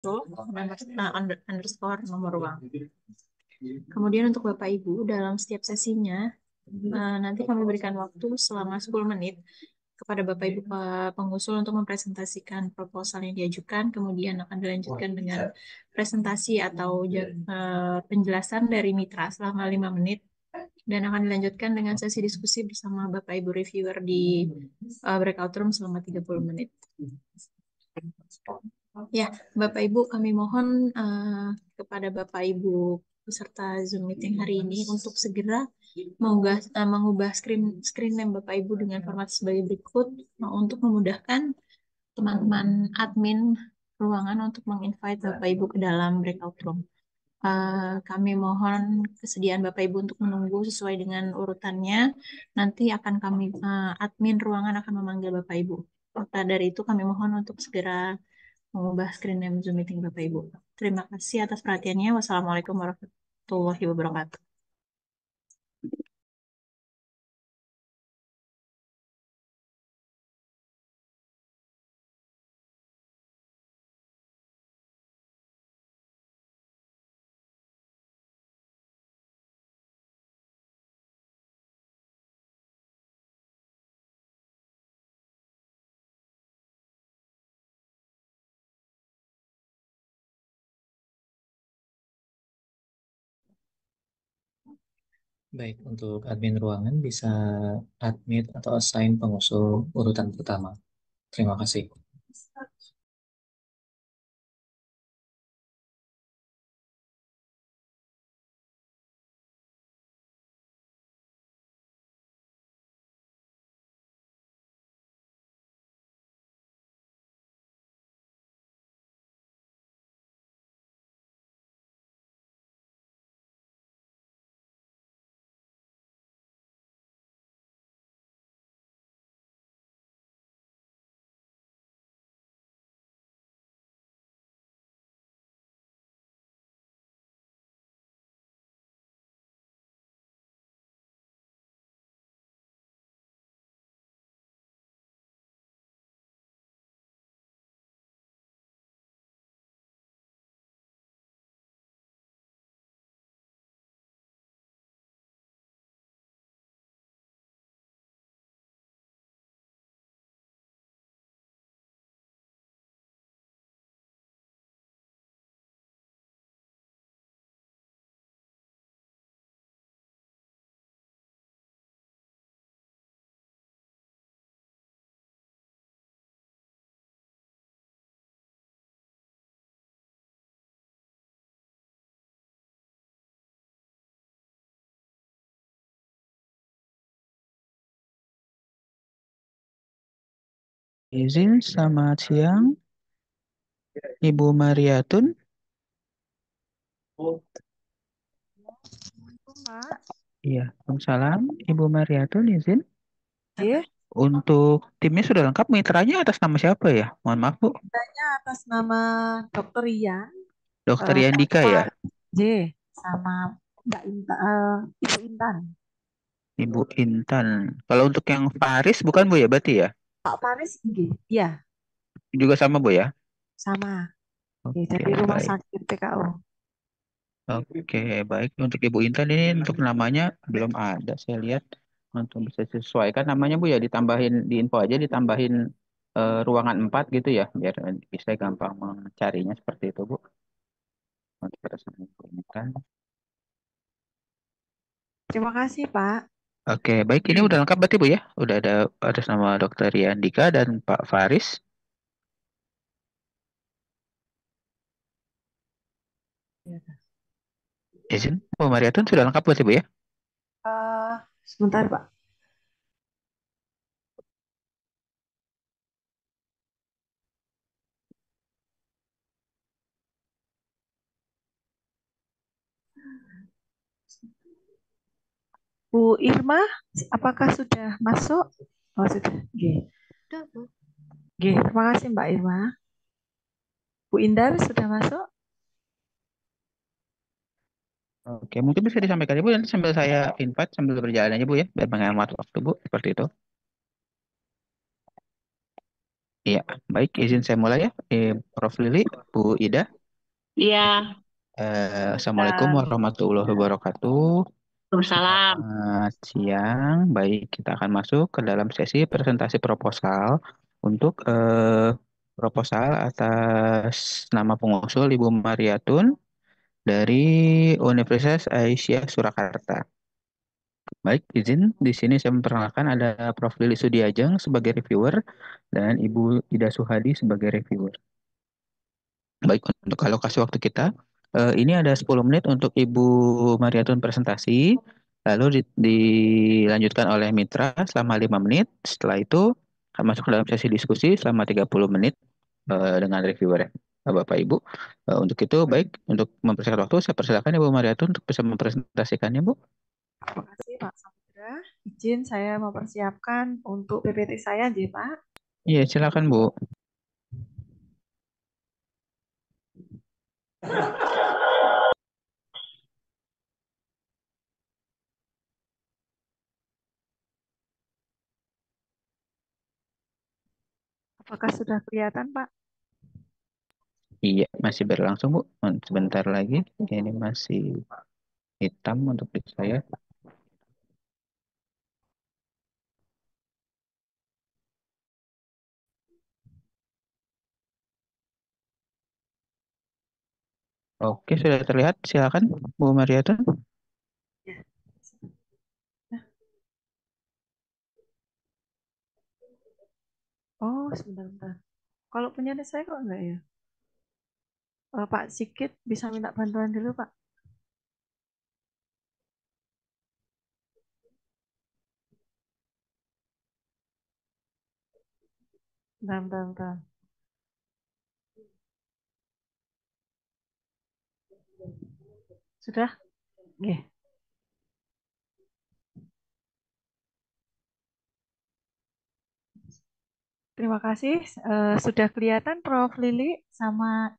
Betul, underscore nomor ruang. Kemudian untuk Bapak Ibu, dalam setiap sesinya, nanti kami berikan waktu selama 10 menit kepada Bapak Ibu pengusul untuk mempresentasikan proposal yang diajukan, kemudian akan dilanjutkan dengan presentasi atau penjelasan dari mitra selama 5 menit, dan akan dilanjutkan dengan sesi diskusi bersama Bapak Ibu reviewer di breakout room selama 30 menit. Ya, Bapak Ibu, kami mohon kepada Bapak Ibu peserta Zoom meeting hari ini untuk segera mengubah screen name Bapak Ibu dengan format sebagai berikut, untuk memudahkan teman-teman admin ruangan untuk menginvite Bapak Ibu ke dalam breakout room. Kami mohon kesediaan Bapak Ibu untuk menunggu sesuai dengan urutannya. Nanti akan admin ruangan akan memanggil Bapak Ibu. Maka dari itu kami mohon untuk segera mengubah screen name Zoom meeting Bapak Ibu. Terima kasih atas perhatiannya. Wassalamualaikum warahmatullahi wabarakatuh. Baik, untuk admin ruangan bisa admit atau assign pengusul urutan pertama. Terima kasih. Izin, selamat siang, Ibu Mariatun. Pak, Iya, Waalaikumsalam, Ibu Mariatun, izin. J, Untuk timnya sudah lengkap, mitranya atas nama siapa ya? Mohon maaf, Bu. tanya atas nama Dokter Ian, Dokter Yandika sama ya? J, sama Mbak Intan, Ibu Intan. Ibu Intan. Kalau untuk yang Faris bukan Bu ya, berarti ya? Pak Paris, G. Iya, Juga sama Bu ya? sama. Oke, Oke, dari Rumah baik. Sakit PKU. Oke, baik. Untuk Ibu Intan ini untuk namanya belum ada, saya lihat. Untuk bisa disesuaikan namanya Bu ya, ditambahin di info aja, ditambahin ruangan 4 gitu ya, biar bisa gampang mencarinya seperti itu Bu. Untuk pada saat Ibu Intan. Terima kasih, Pak. Oke, baik. Ini udah lengkap berarti Bu ya? Udah ada atas nama Dokter Yandika dan Pak Faris. Izin, Bu Mariatun sudah lengkap berarti Bu ya? Eh, Sebentar, Pak. Bu Irma, apakah sudah masuk? Oh, sudah. G. Sudah, Bu. G. Terima kasih, Mbak Irma. Bu Indar sudah masuk? Oke, mungkin bisa disampaikan Ibu nanti sambil saya invite sambil berjalan aja Bu ya, biar menghemat waktu Bu, seperti itu. Iya, baik, izin saya mulai ya. Prof. Lili, Bu Ida. Iya, Assalamualaikum warahmatullahi wabarakatuh. Waalaikumsalam. Selamat siang. Baik, kita akan masuk ke dalam sesi presentasi proposal untuk proposal atas nama pengusul Ibu Mariatun dari Universitas Aisyah Surakarta. Baik, izin di sini saya memperkenalkan ada Prof. Lili Sudiajeng sebagai reviewer dan Ibu Ida Suhadi sebagai reviewer. Baik, untuk alokasi waktu kita, ini ada 10 menit untuk Ibu Mariatun presentasi, lalu dilanjutkan oleh Mitra selama 5 menit. Setelah itu, akan masuk ke dalam sesi diskusi selama 30 menit dengan reviewer ya, Bapak Ibu. Untuk itu, baik, untuk mempersingkat waktu, saya persilakan Ibu Mariatun untuk bisa mempresentasikannya, Bu. Terima kasih Pak Samudra. Izin saya mempersiapkan untuk PPT saya, J, Pak. Iya, silakan, Bu. Apakah sudah kelihatan, Pak? Iya, masih berlangsung, Bu. Sebentar lagi, ini masih hitam untuk di saya. Oke, sudah terlihat. Silakan, Bu Mariatun. Ya. Nah, oh, sebentar. Kalau punya saya kok enggak ya? Pak Sigit bisa minta bantuan dulu, Pak. Bentar. Sudah? Oke. Terima kasih. Sudah kelihatan Prof. Lili sama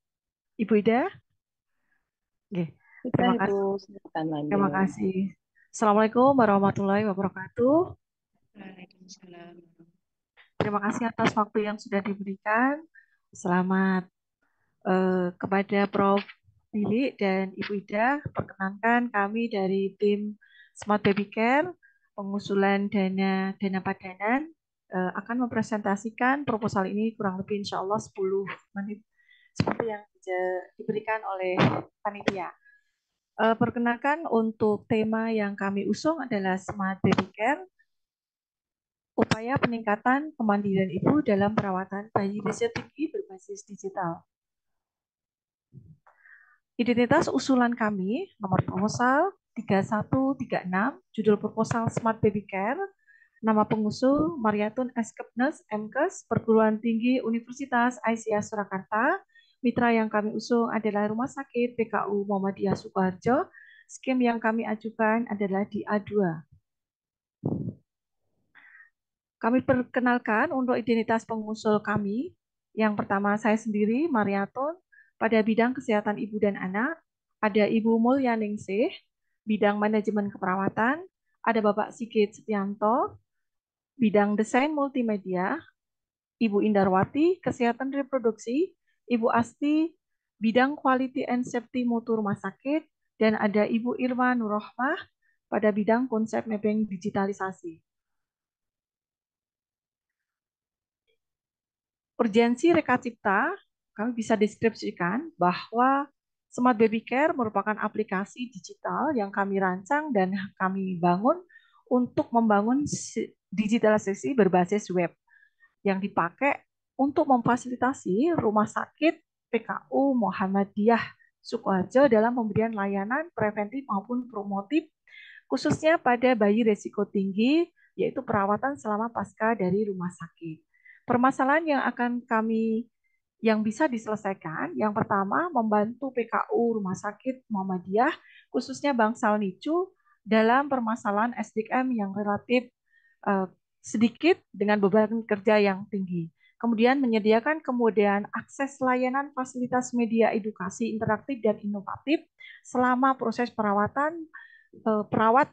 Ibu Ida? Oke. Terima kasih. Terima kasih. Assalamualaikum warahmatullahi wabarakatuh. Waalaikumsalam. Terima kasih atas waktu yang sudah diberikan. Selamat kepada Prof. Lili dan Ibu Ida. Perkenankan kami dari tim Smart Baby Care, pengusulan dana padanan, akan mempresentasikan proposal ini kurang lebih insya Allah 10 menit seperti yang diberikan oleh panitia. Perkenalkan untuk tema yang kami usung adalah Smart Baby Care, upaya peningkatan kemandirian ibu dalam perawatan bayi berusia tinggi berbasis digital. Identitas usulan kami, nomor proposal 3136, judul proposal Smart Baby Care, nama pengusul Mariatun Eskepnes, MKes, Perguruan Tinggi Universitas Aisyah Surakarta. Mitra yang kami usung adalah Rumah Sakit PKU Muhammadiyah Sukoharjo. Skim yang kami ajukan adalah di A2. Kami perkenalkan untuk identitas pengusul kami. Yang pertama saya sendiri, Mariatun, pada bidang kesehatan ibu dan anak. Ada Ibu Mulyaningsih, bidang manajemen keperawatan. Ada Bapak Sigit Setianto, bidang desain multimedia. Ibu Indarwati, kesehatan reproduksi. Ibu Asti, bidang quality and safety mutu rumah sakit. Dan ada Ibu Irma Nurrohmah pada bidang konsep mapping digitalisasi. Urgensi Reka Cipta, kami bisa deskripsikan bahwa Smart Baby Care merupakan aplikasi digital yang kami rancang dan kami bangun untuk membangun digitalisasi berbasis web yang dipakai untuk memfasilitasi rumah sakit PKU Muhammadiyah Sukoharjo dalam pemberian layanan preventif maupun promotif khususnya pada bayi risiko tinggi, yaitu perawatan selama pasca dari rumah sakit. Permasalahan yang bisa diselesaikan, yang pertama membantu PKU Rumah Sakit Muhammadiyah, khususnya Bangsal Nicu, dalam permasalahan SDM yang relatif sedikit dengan beban kerja yang tinggi. Kemudian menyediakan kemudahan akses layanan fasilitas media edukasi interaktif dan inovatif selama proses perawatan perawat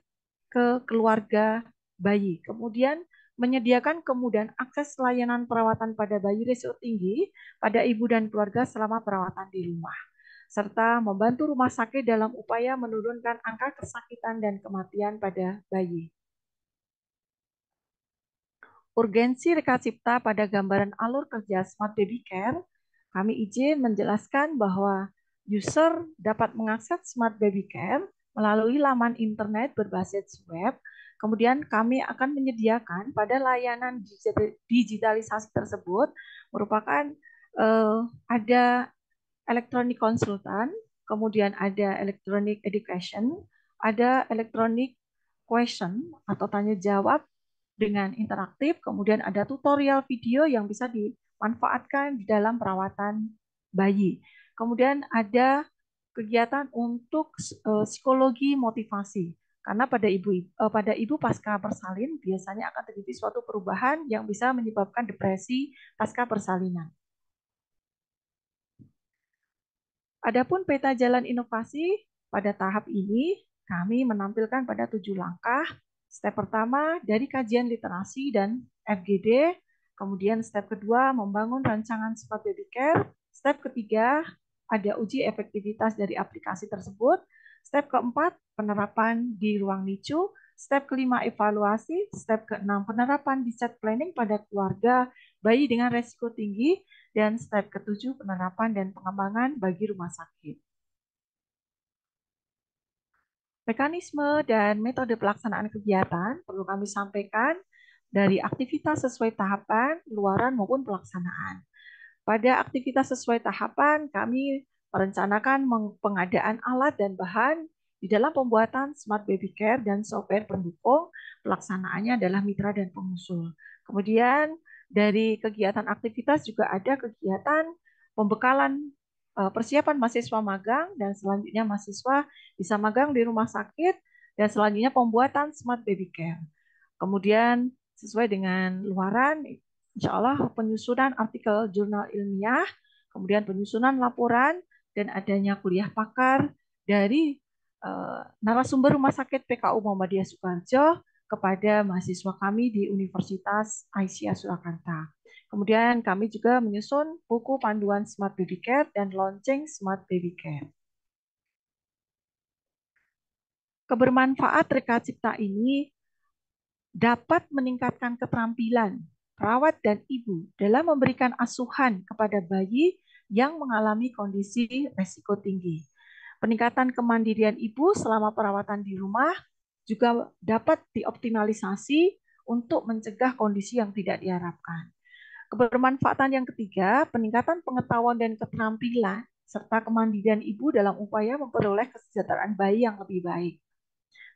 ke keluarga bayi. Kemudian menyediakan kemudahan akses layanan perawatan pada bayi risiko tinggi pada ibu dan keluarga selama perawatan di rumah, serta membantu rumah sakit dalam upaya menurunkan angka kesakitan dan kematian pada bayi. Urgensi Reka Cipta pada gambaran alur kerja Smart Baby Care, kami izin menjelaskan bahwa user dapat mengakses Smart Baby Care melalui laman internet berbasis web. Kemudian kami akan menyediakan pada layanan digitalisasi tersebut merupakan ada elektronik konsultan, kemudian ada elektronik education, ada elektronik question atau tanya jawab dengan interaktif, kemudian ada tutorial video yang bisa dimanfaatkan di dalam perawatan bayi. Kemudian ada kegiatan untuk psikologi motivasi. Karena pada ibu pasca persalin biasanya akan terjadi suatu perubahan yang bisa menyebabkan depresi pasca persalinan. Adapun peta jalan inovasi pada tahap ini kami menampilkan pada 7 langkah. Step pertama dari kajian literasi dan FGD, kemudian step kedua membangun rancangan Smart Baby Care, step ketiga ada uji efektivitas dari aplikasi tersebut, step keempat penerapan di ruang NICU, step kelima evaluasi, step keenam penerapan discharge planning pada keluarga bayi dengan resiko tinggi, dan step ketujuh penerapan dan pengembangan bagi rumah sakit. Mekanisme dan metode pelaksanaan kegiatan perlu kami sampaikan dari aktivitas sesuai tahapan, luaran maupun pelaksanaan. Pada aktivitas sesuai tahapan, kami merencanakan pengadaan alat dan bahan di dalam pembuatan Smart Baby Care dan software pendukung. Pelaksanaannya adalah mitra dan pengusul. Kemudian dari kegiatan aktivitas juga ada kegiatan pembekalan persiapan mahasiswa magang, dan selanjutnya mahasiswa bisa magang di rumah sakit, dan selanjutnya pembuatan Smart Baby Care. Kemudian sesuai dengan luaran, insya Allah penyusunan artikel jurnal ilmiah, kemudian penyusunan laporan, dan adanya kuliah pakar dari narasumber Rumah Sakit PKU Muhammadiyah Sukoharjo kepada mahasiswa kami di Universitas Aisyah Surakarta. Kemudian kami juga menyusun buku panduan Smart Baby Care dan launching Smart Baby Care. Kebermanfaat Reka Cipta ini dapat meningkatkan keterampilan perawat dan ibu dalam memberikan asuhan kepada bayi yang mengalami kondisi resiko tinggi. Peningkatan kemandirian ibu selama perawatan di rumah juga dapat dioptimalisasi untuk mencegah kondisi yang tidak diharapkan. Kebermanfaatan yang ketiga, peningkatan pengetahuan dan keterampilan serta kemandirian ibu dalam upaya memperoleh kesejahteraan bayi yang lebih baik.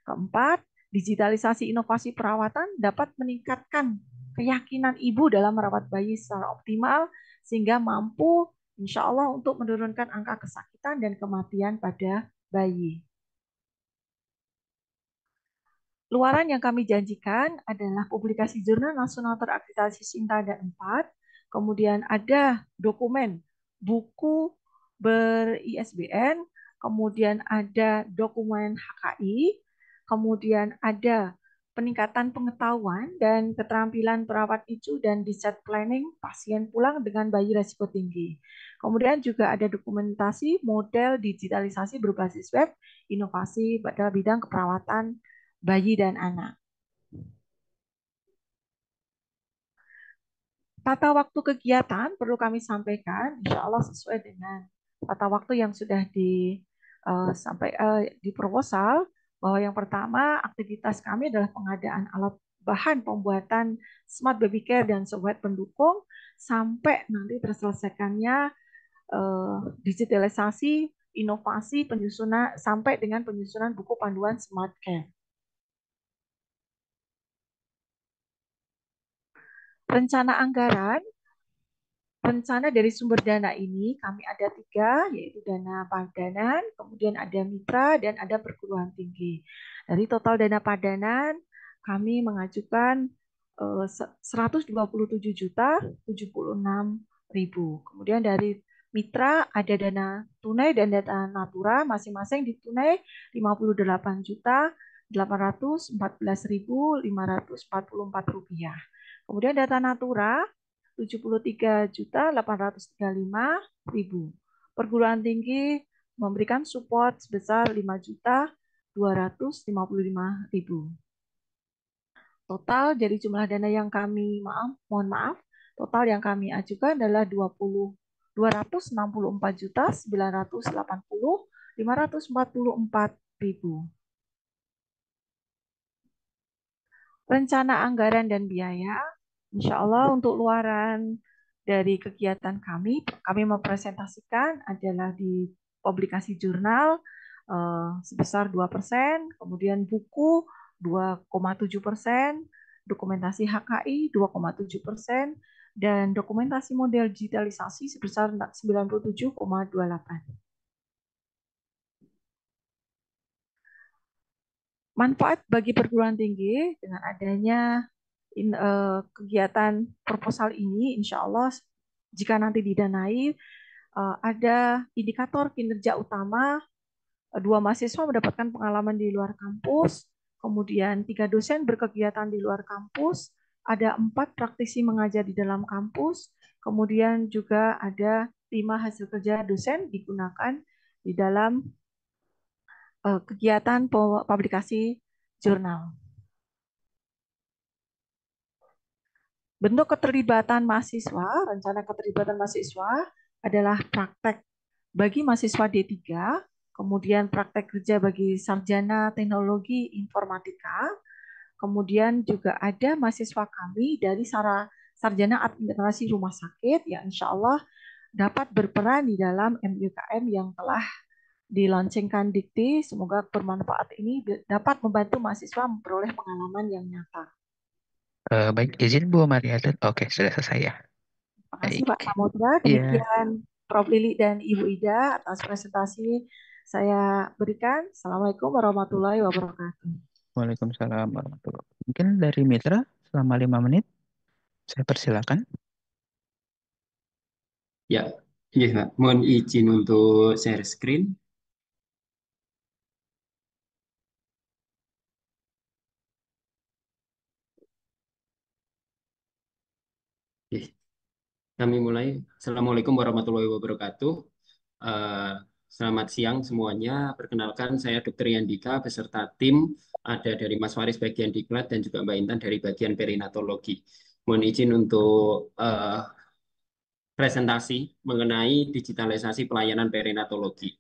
Keempat, digitalisasi inovasi perawatan dapat meningkatkan keyakinan ibu dalam merawat bayi secara optimal sehingga mampu insya Allah untuk menurunkan angka kesakitan dan kematian pada bayi. Luaran yang kami janjikan adalah publikasi Jurnal Nasional Terakreditasi SINTA ada 4, kemudian ada dokumen buku ber-ISBN, kemudian ada dokumen HKI, kemudian ada peningkatan pengetahuan dan keterampilan perawat ICU dan discharge planning pasien pulang dengan bayi resiko tinggi. Kemudian juga ada dokumentasi model digitalisasi berbasis web, inovasi pada bidang keperawatan bayi dan anak. Tata waktu kegiatan perlu kami sampaikan, insya Allah sesuai dengan tata waktu yang sudah di proposal, bahwa yang pertama aktivitas kami adalah pengadaan alat bahan pembuatan Smart Baby Care dan software pendukung sampai nanti terselesaikannya digitalisasi, inovasi, penyusunan sampai dengan penyusunan buku panduan Smart Care. Rencana anggaran, rencana dari sumber dana ini kami ada 3, yaitu dana padanan, kemudian ada mitra, dan ada perguruan tinggi. Dari total dana padanan, kami mengajukan 127.076.000. Kemudian dari mitra ada dana tunai dan dana natura, masing-masing di tunai 58 juta, Rp814.544. Kemudian data Natura Rp73.835.000. Perguruan tinggi memberikan support sebesar Rp5.255.000. Total dari jumlah dana yang kami total yang kami ajukan adalah Rp264.980.544.000. Rencana anggaran dan biaya, insya Allah untuk luaran dari kegiatan kami mempresentasikan adalah di publikasi jurnal sebesar 2%, kemudian buku 2,7%, dokumentasi HKI 2,7%, dan dokumentasi model digitalisasi sebesar 97,28%. Manfaat bagi perguruan tinggi dengan adanya kegiatan proposal ini, insya Allah jika nanti didanai, ada indikator kinerja utama, 2 mahasiswa mendapatkan pengalaman di luar kampus, kemudian 3 dosen berkegiatan di luar kampus, ada 4 praktisi mengajar di dalam kampus, kemudian juga ada 5 hasil kerja dosen digunakan di dalam kegiatan publikasi jurnal. Bentuk keterlibatan mahasiswa, rencana keterlibatan mahasiswa adalah praktek bagi mahasiswa D3, kemudian praktek kerja bagi sarjana teknologi informatika, kemudian juga ada mahasiswa kami dari sarjana administrasi rumah sakit yang insya Allah dapat berperan di dalam MUKM yang telah dilaunchingkan Dikti. Semoga bermanfaat ini dapat membantu mahasiswa memperoleh pengalaman yang nyata. Baik, izin Bu Mariatul. Oke, sudah selesai ya. Terima kasih Baik. Pak Samudra. Iya. Demikian Prof. Lili dan Ibu Ida atas presentasi saya berikan. Assalamualaikum warahmatullahi wabarakatuh. Waalaikumsalam warahmatullahi wabarakatuh. Mungkin dari Mitra selama 5 menit, saya persilakan. Ya, iya Pak. Mohon izin untuk share screen. Oke, kami mulai. Assalamualaikum warahmatullahi wabarakatuh. Selamat siang semuanya. Perkenalkan, saya Dr. Yandika beserta tim ada dari Mas Faris bagian diklat dan juga Mbak Intan dari bagian perinatologi. Mohon izin untuk presentasi mengenai digitalisasi pelayanan perinatologi.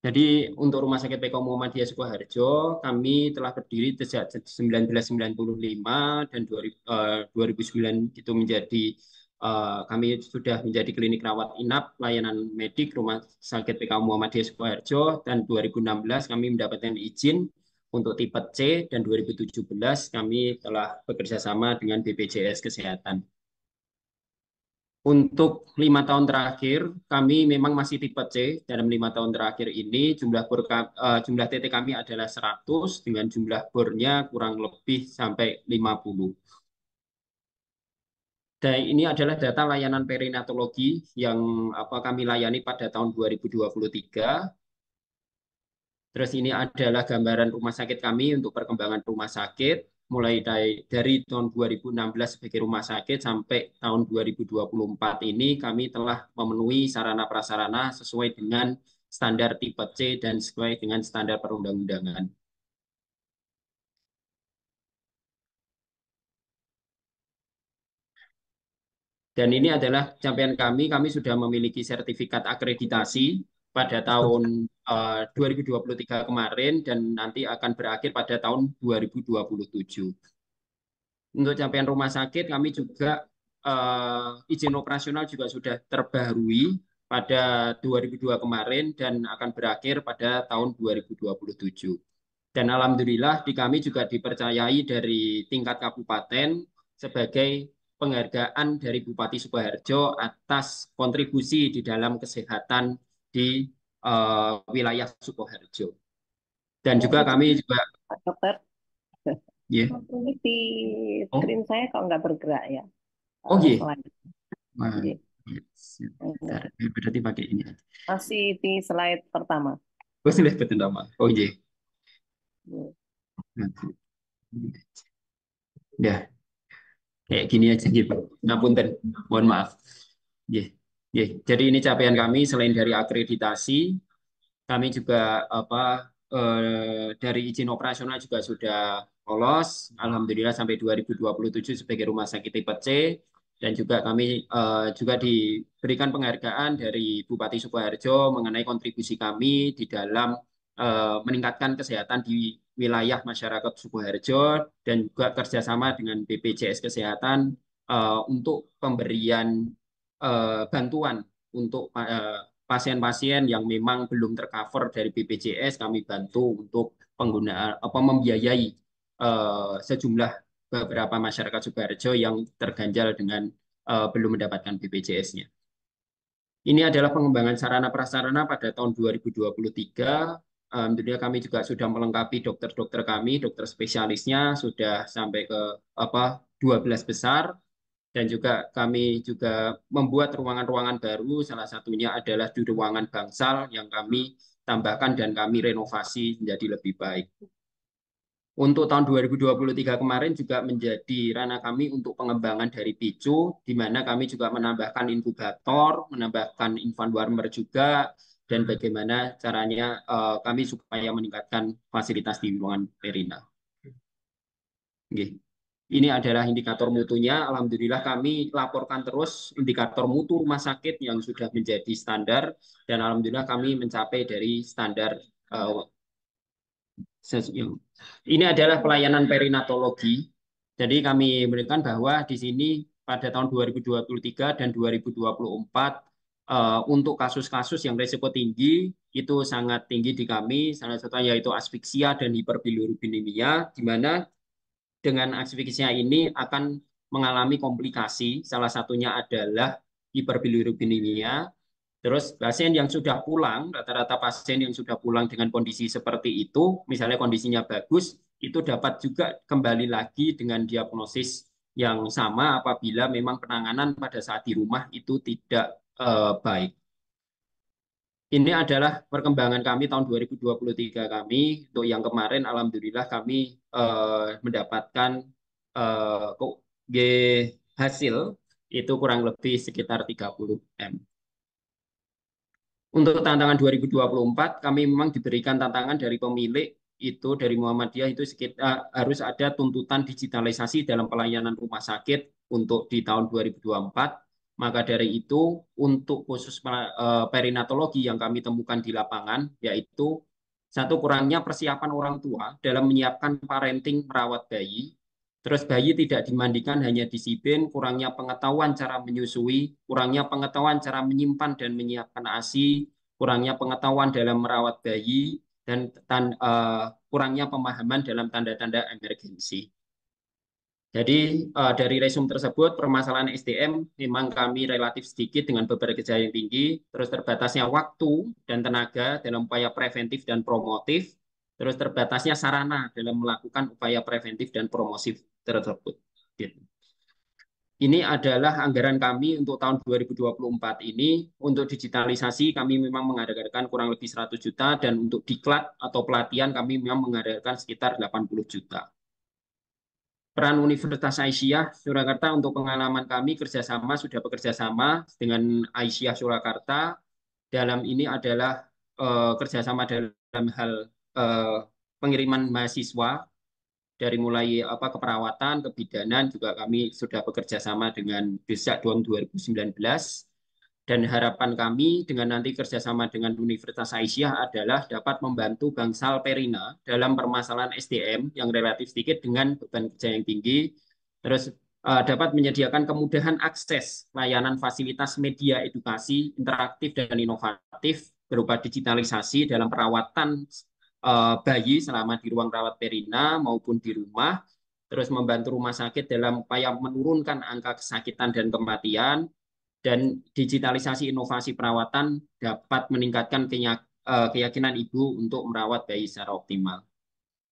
Jadi untuk Rumah Sakit PK Muhammadiyah Sukoharjo, kami telah berdiri sejak 1995 dan 2009 itu kami sudah menjadi klinik rawat inap layanan medik Rumah Sakit PK Muhammadiyah Sukoharjo, dan 2016 kami mendapatkan izin untuk tipe C, dan 2017 kami telah bekerja sama dengan BPJS Kesehatan. Untuk 5 tahun terakhir, kami memang masih tipe C. Dalam 5 tahun terakhir ini, jumlah TT kami adalah 100, dengan jumlah bornya kurang lebih sampai 50. Dan ini adalah data layanan perinatologi yang kami layani pada tahun 2023. Terus ini adalah gambaran rumah sakit kami untuk perkembangan rumah sakit. Mulai dari tahun 2016 sebagai rumah sakit sampai tahun 2024 ini kami telah memenuhi sarana prasarana sesuai dengan standar tipe C dan sesuai dengan standar perundang-undangan. Dan ini adalah capaian kami sudah memiliki sertifikat akreditasi pada tahun 2023 kemarin dan nanti akan berakhir pada tahun 2027. Untuk capaian rumah sakit, kami juga izin operasional juga sudah terbaharui pada 2002 kemarin dan akan berakhir pada tahun 2027. Dan alhamdulillah di kami juga dipercayai dari tingkat kabupaten sebagai penghargaan dari Bupati Sukoharjo atas kontribusi di dalam kesehatan di wilayah Sukoharjo. Dan juga kami juga Pak Dokter. Ya. Ini di Oh, screen saya kok nggak bergerak ya. oh iya. Slide. Wah, Iya, ya, enggak. sebentar. Berarti pakai ini aja. Masih di slide pertama. Oh, sudah betul nama. Oh iya. Iya. Ya, kayak gini aja gitu. Ngapunten, mohon maaf. Ya, ya. Jadi ini capaian kami selain dari akreditasi, kami juga dari izin operasional juga sudah lolos. Alhamdulillah sampai 2027 sebagai rumah sakit tipe C. Dan juga kami juga diberikan penghargaan dari Bupati Sukoharjo mengenai kontribusi kami di dalam meningkatkan kesehatan di wilayah masyarakat Sukoharjo dan juga kerjasama dengan BPJS Kesehatan untuk pemberian bantuan untuk pasien-pasien yang memang belum tercover dari BPJS. Kami bantu untuk penggunaan membiayai sejumlah beberapa masyarakat Sukoharjo yang terganjal dengan belum mendapatkan BPJS-nya. Ini adalah pengembangan sarana prasarana pada tahun 2023. Tentunya kami juga sudah melengkapi dokter-dokter kami, dokter spesialisnya sudah sampai ke 12 besar. Dan juga kami juga membuat ruangan-ruangan baru, salah satunya adalah di ruangan bangsal yang kami tambahkan dan kami renovasi menjadi lebih baik. Untuk tahun 2023 kemarin juga menjadi ranah kami untuk pengembangan dari Picu, di mana kami juga menambahkan inkubator, menambahkan infant warmer juga, dan bagaimana caranya kami supaya meningkatkan fasilitas di ruangan Perina. Okay. Ini adalah indikator mutunya. Alhamdulillah kami laporkan terus indikator mutu rumah sakit yang sudah menjadi standar, dan alhamdulillah kami mencapai dari standar. Ini adalah pelayanan perinatologi. Jadi kami memberikan bahwa di sini pada tahun 2023 dan 2024 untuk kasus-kasus yang risiko tinggi itu sangat tinggi di kami. Salah satunya yaitu asfiksia dan hiperbilirubinemia, di mana dengan asfiksia ini akan mengalami komplikasi. Salah satunya adalah hiperbilirubinemia. Terus pasien yang sudah pulang, rata-rata pasien yang sudah pulang dengan kondisi seperti itu, misalnya kondisinya bagus, itu dapat juga kembali lagi dengan diagnosis yang sama apabila memang penanganan pada saat di rumah itu tidak baik. Ini adalah perkembangan kami tahun 2023 kami. Untuk yang kemarin, alhamdulillah kami mendapatkan hasil itu kurang lebih sekitar 30 M. Untuk tantangan 2024, kami memang diberikan tantangan dari pemilik itu dari Muhammadiyah itu sekitar harus ada tuntutan digitalisasi dalam pelayanan rumah sakit untuk di tahun 2024. Maka dari itu, untuk khusus perinatologi yang kami temukan di lapangan, yaitu satu, kurangnya persiapan orang tua dalam menyiapkan parenting merawat bayi. Terus bayi tidak dimandikan, hanya disipin, kurangnya pengetahuan cara menyusui, kurangnya pengetahuan cara menyimpan dan menyiapkan ASI, kurangnya pengetahuan dalam merawat bayi, dan kurangnya pemahaman dalam tanda-tanda emergensi. Jadi dari resume tersebut, permasalahan SDM memang kami relatif sedikit dengan beban kerja yang tinggi, terus terbatasnya waktu dan tenaga dalam upaya preventif dan promotif, terus terbatasnya sarana dalam melakukan upaya preventif dan promosif tersebut. Gitu. Ini adalah anggaran kami untuk tahun 2024 ini. Untuk digitalisasi kami memang mengadakan kurang lebih 100 juta, dan untuk diklat atau pelatihan kami memang mengadakan sekitar 80 juta. Peran Universitas Aisyah Surakarta untuk pengalaman kami kerjasama sudah bekerja sama dengan Aisyah Surakarta. Dalam ini adalah kerjasama dalam hal pengiriman mahasiswa dari mulai keperawatan, kebidanan, juga kami sudah bekerja sama dengan Desak tahun 2019. Dan harapan kami dengan nanti kerjasama dengan Universitas Aisyah adalah dapat membantu Bangsal Perina dalam permasalahan SDM yang relatif sedikit dengan beban kerja yang tinggi, terus dapat menyediakan kemudahan akses layanan fasilitas media edukasi interaktif dan inovatif berupa digitalisasi dalam perawatan bayi selama di ruang rawat Perina maupun di rumah, terus membantu rumah sakit dalam upaya menurunkan angka kesakitan dan kematian, dan digitalisasi inovasi perawatan dapat meningkatkan keyakinan ibu untuk merawat bayi secara optimal.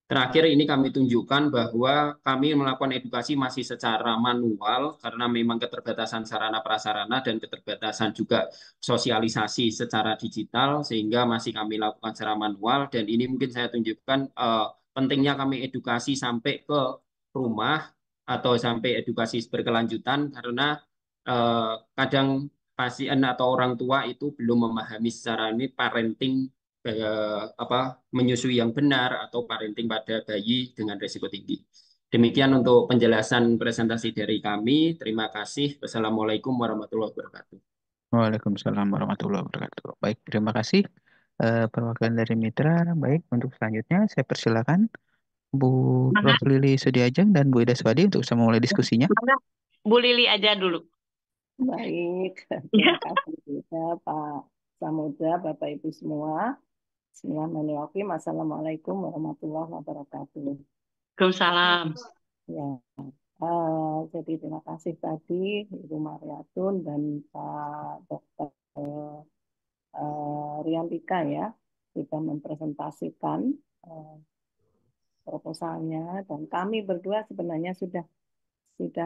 Terakhir ini kami tunjukkan bahwa kami melakukan edukasi masih secara manual karena memang keterbatasan sarana prasarana dan keterbatasan juga sosialisasi secara digital sehingga masih kami lakukan secara manual dan ini mungkin saya tunjukkan pentingnya kami edukasi sampai ke rumah atau sampai edukasi berkelanjutan karena kadang pasien atau orang tua itu belum memahami secara ini parenting menyusui yang benar atau parenting pada bayi dengan risiko tinggi. Demikian untuk penjelasan presentasi dari kami. Terima kasih. Wassalamualaikum warahmatullahi wabarakatuh. Waalaikumsalam warahmatullahi wabarakatuh. Baik, terima kasih perwakilan dari Mitra. Baik, untuk selanjutnya saya persilakan Bu Mana? Roslili Sudiajeng dan Bu Ida Swadi untuk bisa memulai diskusinya. Mana? Bu Lili aja dulu. Baik, terima kasih juga Pak Samudra, Bapak Ibu semua. Bismillahirrahmanirrahim. Assalamualaikum warahmatullahi wabarakatuh. Waalaikumsalam. Ya, jadi terima kasih tadi Ibu Mariatun dan Pak Dokter Riantika ya sudah mempresentasikan proposalnya dan kami berdua sebenarnya sudah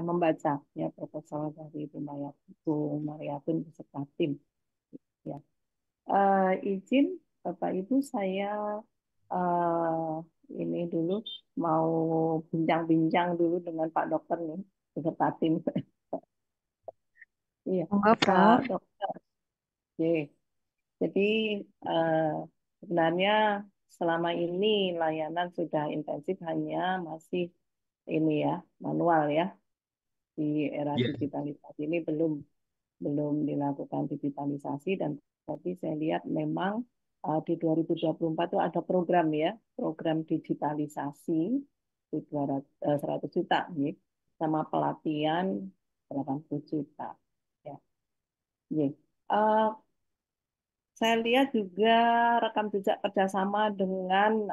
membaca ya proposal dari Ibu Mariatun beserta tim. Ya, izin Bapak Ibu saya ini dulu mau bincang-bincang dulu dengan Pak Dokter nih beserta tim. Iya, Enggak, Pak Prof. Dokter. Oke. Jadi sebenarnya selama ini layanan sudah intensif hanya masih ini ya manual ya di era Ya, digitalisasi ini belum dilakukan digitalisasi dan tadi saya lihat memang di 2024 itu ada program ya program digitalisasi di 100 juta nih sama pelatihan 80 juta ya. Ya. Eh, Saya lihat juga rekam jejak kerjasama dengan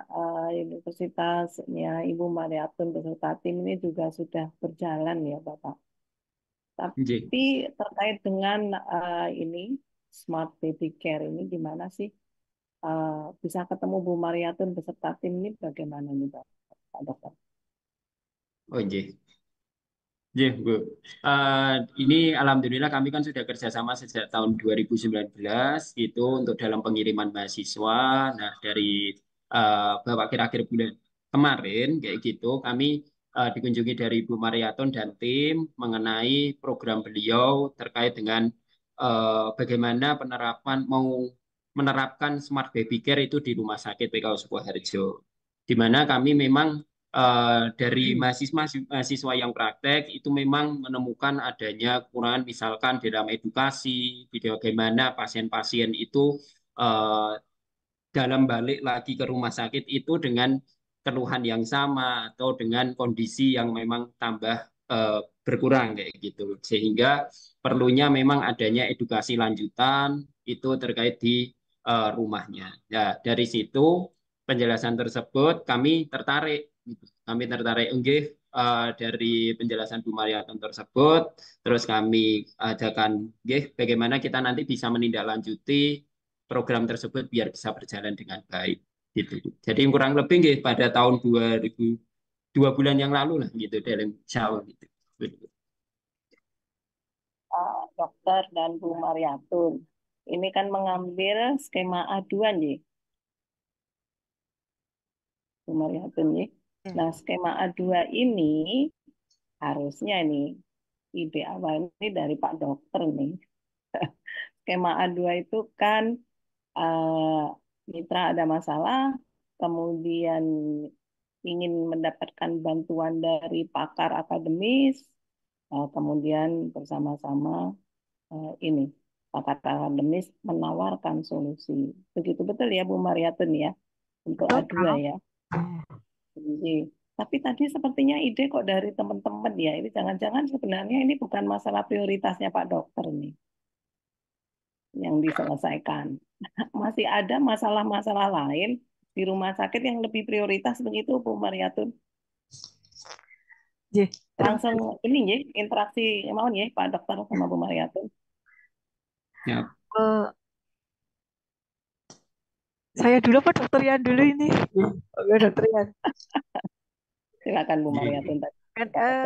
Universitasnya Ibu Mariatun beserta tim ini juga sudah berjalan ya Bapak. J. Tapi terkait dengan ini Smart Baby Care ini gimana sih? Bisa ketemu Bu Mariatun beserta tim ini bagaimana nih Pak Dokter? Oh, J. J, Bu. Ini alhamdulillah kami kan sudah kerjasama sejak tahun 2019 itu untuk dalam pengiriman mahasiswa. Nah, dari beberapa akhir-akhir bulan kemarin kayak gitu kami dikunjungi dari Bu Mariaton dan tim mengenai program beliau terkait dengan bagaimana mau menerapkan Smart Baby Care itu di Rumah Sakit PKU Sukoharjo. Di mana kami memang dari mahasiswa yang praktek itu memang menemukan adanya kekurangan misalkan di dalam edukasi, di bagaimana pasien-pasien itu eh, dalam balik lagi ke rumah sakit itu dengan keluhan yang sama atau dengan kondisi yang memang tambah eh, berkurang kayak gitu. Sehingga perlunya memang adanya edukasi lanjutan itu terkait di rumahnya. Ya, dari situ penjelasan tersebut kami tertarik. Kami tertarik unggih dari penjelasan Bu Mariatun tersebut. Terus kami ajakan, bagaimana kita nanti bisa menindaklanjuti program tersebut biar bisa berjalan dengan baik gitu. Jadi kurang lebih nggih pada tahun 2000 2 bulan yang lalu lah gitu dalam insya Allah gitu. Pak Dokter dan Bu Mariatun. Ini kan mengambil skema aduan nih, Bu Mariatun nih. Nah, skema A2 ini harusnya nih ide awal ini dari Pak Dokter nih. Skema A2 itu kan mitra ada masalah, kemudian ingin mendapatkan bantuan dari pakar akademis, kemudian bersama-sama ini pakar akademis menawarkan solusi. Begitu betul ya Bu Mariatun ya untuk Betul, A2 Prof. ya. Jadi, tapi tadi sepertinya ide kok dari teman-teman ya. Ini jangan-jangan sebenarnya ini bukan masalah prioritasnya Pak Dokter nih yang diselesaikan. Masih ada masalah-masalah lain di rumah sakit yang lebih prioritas begitu Bu Mariatun. J. Langsung ini ya interaksi mau ya Pak Dokter sama Bu Mariatun. Ya. Eh, Saya dulu apa dokter Yan dulu ini? Oke, dokter Yan. Silakan Bu Ji. Mariatun tadi.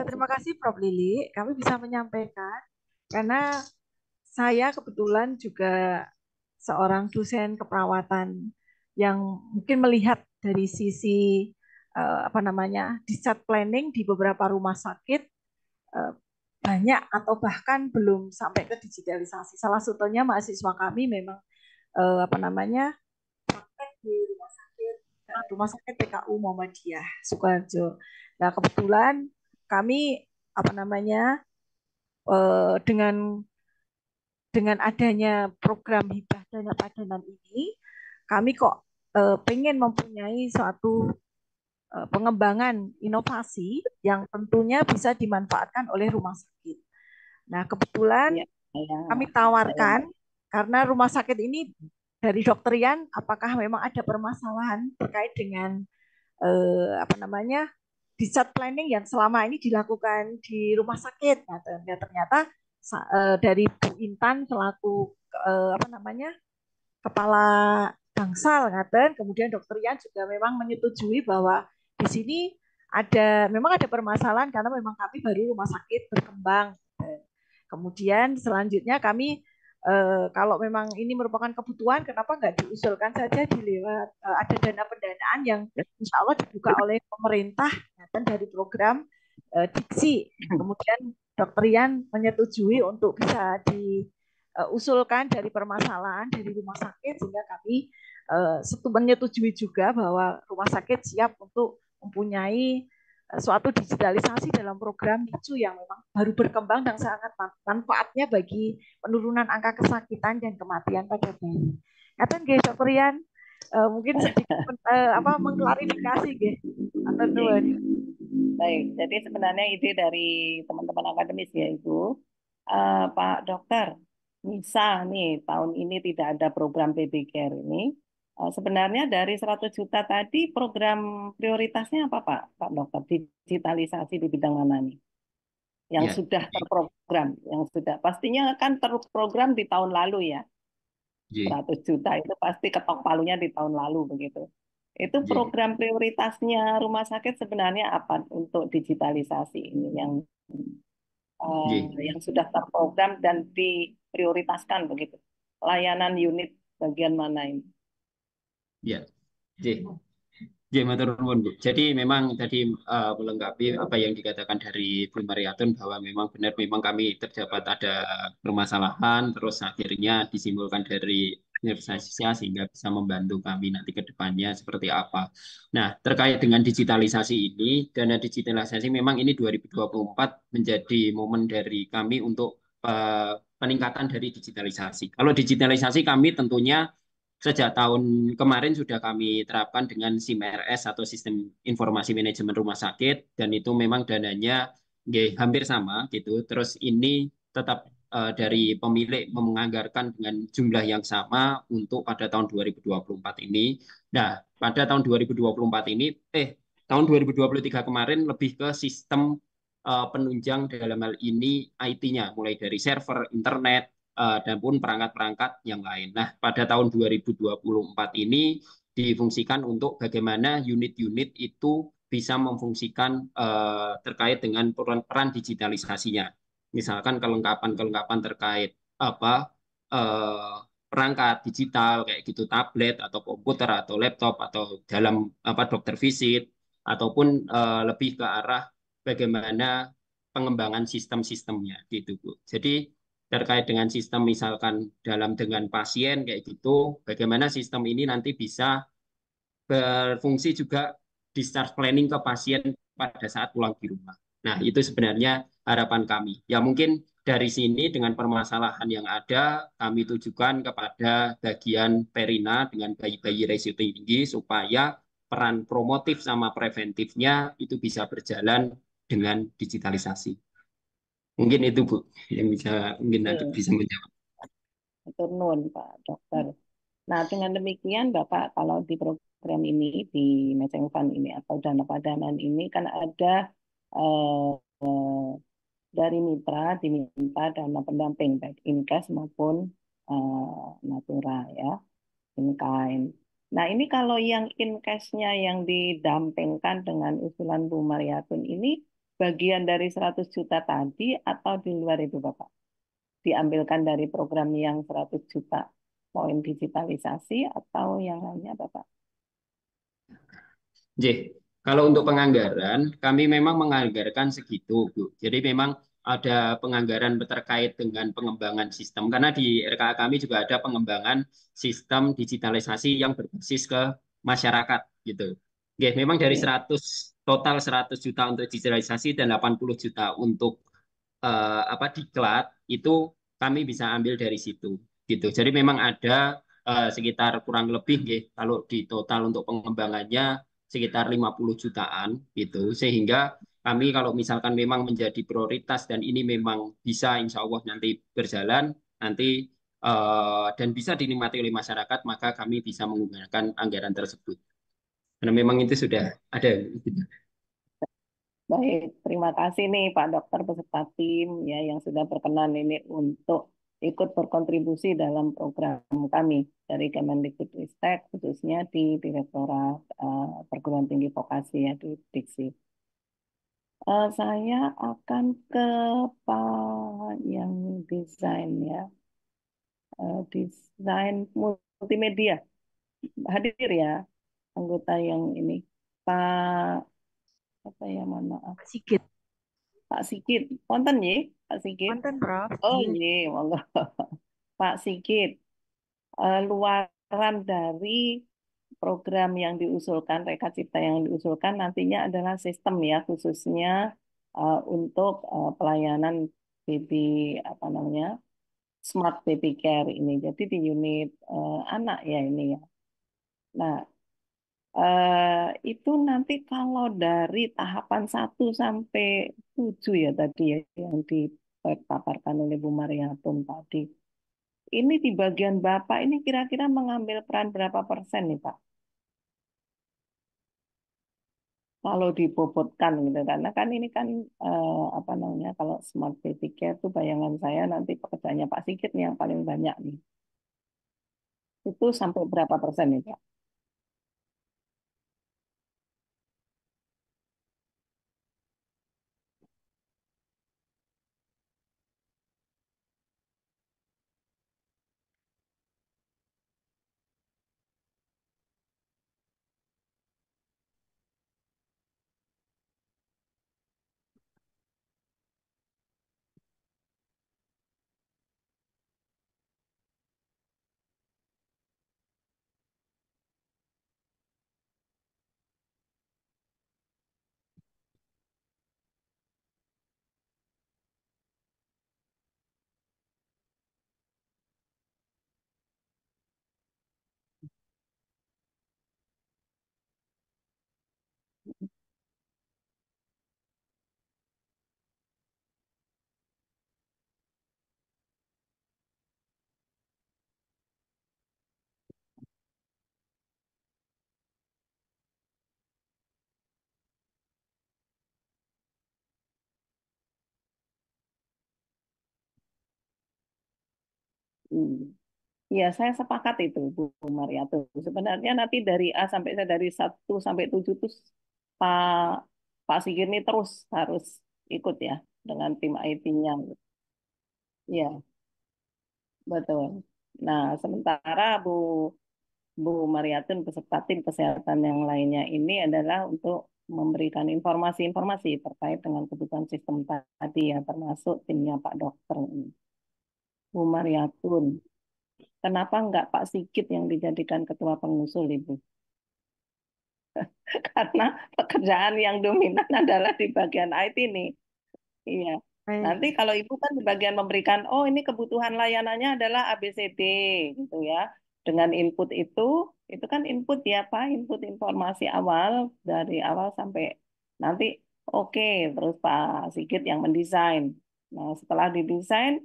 Terima kasih Prof. Lili. Kami bisa menyampaikan karena saya kebetulan juga seorang dosen keperawatan yang mungkin melihat dari sisi apa namanya discharge planning di beberapa rumah sakit eh, banyak atau bahkan belum sampai ke digitalisasi. Salah satunya mahasiswa kami memang apa namanya praktek di rumah sakit PKU Muhammadiyah Sukoharjo. Nah kebetulan kami apa namanya dengan adanya program hibah dana padanan ini, kami kok pengen mempunyai suatu pengembangan inovasi yang tentunya bisa dimanfaatkan oleh rumah sakit. Nah, kebetulan Ya, kami saya tawarkan karena rumah sakit ini dari Dokter Yan, apakah memang ada permasalahan terkait dengan apa namanya discharge planning yang selama ini dilakukan di rumah sakit. Nah, ternyata dari Bu Intan selaku apa namanya kepala Bangsal ngaten, kemudian Dokter Yan juga memang menyetujui bahwa di sini memang ada permasalahan karena memang kami baru rumah sakit berkembang. Kemudian selanjutnya kami kalau memang ini merupakan kebutuhan, kenapa nggak diusulkan saja di lewat ada dana pendanaan yang insya Allah dibuka oleh pemerintah dan dari program Diksi. Kemudian Dokter Yan menyetujui untuk bisa diusulkan dari permasalahan dari rumah sakit sehingga kami menyetujui juga bahwa rumah sakit siap untuk mempunyai suatu digitalisasi dalam program NICU yang memang baru berkembang dan sangat manfaatnya bagi penurunan angka kesakitan dan kematian pada bayi. Kata nggih Dokter Yan, mungkin sedikit mengklarifikasi nggih. Atau nuwun. Baik, jadi sebenarnya ide dari teman-teman akademis ya Ibu. Pak Dokter, misal nih tahun ini tidak ada program baby care ini, sebenarnya dari 100 juta tadi program prioritasnya apa Pak Dokter? Digitalisasi di bidang mana nih? Yang Ya, sudah terprogram, yang sudah pastinya kan terprogram di tahun lalu ya. Ji, 100 juta itu pasti ketok palunya di tahun lalu begitu. Itu Ji, program prioritasnya rumah sakit sebenarnya apa untuk digitalisasi ini Ji. yang sudah terprogram dan diprioritaskan begitu. Layanan unit bagian mana ini? Ya, Ji. Ya, matur nuwun, Bu. Jadi memang tadi melengkapi apa yang dikatakan dari Bu Mariatun bahwa memang benar memang kami terdapat ada permasalahan terus akhirnya disimpulkan dari universitasnya sehingga bisa membantu kami nanti ke depannya seperti apa. Nah, terkait dengan digitalisasi ini, dana digitalisasi memang ini 2024 menjadi momen dari kami untuk peningkatan dari digitalisasi. Kalau digitalisasi kami tentunya sejak tahun kemarin sudah kami terapkan dengan SIM-RS atau Sistem Informasi Manajemen Rumah Sakit dan itu memang dananya hampir sama gitu. Terus ini tetap dari pemilik menganggarkan dengan jumlah yang sama untuk pada tahun 2024 ini. Nah, pada tahun 2024 ini tahun 2023 kemarin lebih ke sistem penunjang dalam hal ini IT-nya mulai dari server, internet, dan pun perangkat-perangkat yang lain. Nah, pada tahun 2024 ini difungsikan untuk bagaimana unit-unit itu bisa memfungsikan terkait dengan peran digitalisasinya. Misalkan kelengkapan-kelengkapan terkait apa perangkat digital kayak gitu tablet atau komputer atau laptop atau dalam dokter visit ataupun lebih ke arah bagaimana pengembangan sistem-sistemnya gitu Bu. Jadi terkait dengan sistem misalkan dengan pasien kayak gitu, bagaimana sistem ini nanti bisa berfungsi juga discharge planning ke pasien pada saat pulang di rumah. Nah, itu sebenarnya harapan kami. Ya mungkin dari sini dengan permasalahan yang ada, kami tujukan kepada bagian perina dengan bayi-bayi resiko tinggi supaya peran promotif sama preventifnya itu bisa berjalan dengan digitalisasi. Mungkin itu Bu yang mungkin nanti bisa menjawab. Betul nun, Pak Dokter. Nah, dengan demikian Bapak kalau di program ini di Matching Fund ini atau dana padanan ini kan ada eh, dari mitra diminta dana pendamping baik in cash maupun natura ya in kind. Nah, ini kalau yang in cash-nya yang didampingkan dengan usulan Bu Mariatun ini bagian dari 100 juta tadi atau di luar itu, Bapak? Diambilkan dari program yang 100 juta poin digitalisasi atau yang lainnya, Bapak? J, kalau untuk penganggaran, kami memang menganggarkan segitu, Bu. Jadi memang ada penganggaran terkait dengan pengembangan sistem. Karena di RKA kami juga ada pengembangan sistem digitalisasi yang berbasis ke masyarakat, gitu. Oke, memang dari Oke. 100, total 100 juta untuk digitalisasi dan 80 juta untuk diklat, itu kami bisa ambil dari situ, gitu. Jadi memang ada sekitar kurang lebih, kalau di total untuk pengembangannya sekitar 50 jutaan gitu. Sehingga kami kalau misalkan memang menjadi prioritas dan ini memang bisa insya Allah nanti berjalan, nanti dan bisa dinikmati oleh masyarakat, maka kami bisa menggunakan anggaran tersebut. Karena memang itu sudah ada. Baik, terima kasih nih Pak Dokter beserta tim ya yang sudah berkenan ini untuk ikut berkontribusi dalam program kami dari Kemendikbudristek khususnya di Direktorat Perguruan Tinggi Vokasi ya di Diksi. Saya akan ke Pak yang desain ya, desain multimedia. Hadir ya anggota yang ini. Pak apa ya, mohon maaf. Sigit. Pak Sigit, wonten nggih, Pak Sigit. Konten, Prof. Oh Iya. nggih, monggo. Pak Sigit, luaran dari program yang diusulkan, Reka Cipta yang diusulkan nantinya adalah sistem ya, khususnya untuk pelayanan baby apa namanya, Smart Baby Care ini. Jadi di unit anak ya ini ya. Nah, itu nanti kalau dari tahapan 1 sampai 7 ya tadi ya yang dipaparkan oleh Bu Mariatun tadi. Ini di bagian Bapak ini kira-kira mengambil peran berapa persen nih Pak? Kalau dibobotkan gitu karena kan ini kan apa namanya kalau Smart Baby Care itu bayangan saya nanti pekerjaannya Pak Sigit nih yang paling banyak nih. Itu sampai berapa persen nih Pak? Hmm. Iya, saya sepakat itu, Bu Mariato. Sebenarnya nanti dari A sampai Z, dari 1 sampai 7 itu Pak Pak Sigit ini terus harus ikut ya dengan tim IT-nya. Iya, betul. Nah, sementara Bu Mariatun beserta tim kesehatan yang lainnya ini adalah untuk memberikan informasi-informasi terkait dengan kebutuhan sistem tadi ya, termasuk timnya Pak Dokter ini. Bu Mariatun, kenapa enggak Pak Sigit yang dijadikan ketua pengusul, Ibu? Karena pekerjaan yang dominan adalah di bagian IT nih. Iya. Baik. Nanti kalau ibu kan di bagian memberikan, oh ini kebutuhan layanannya adalah ABCD gitu ya. Dengan input itu kan input ya Pak, input informasi awal dari awal sampai nanti oke, terus Pak Sigit yang mendesain. Nah setelah didesain,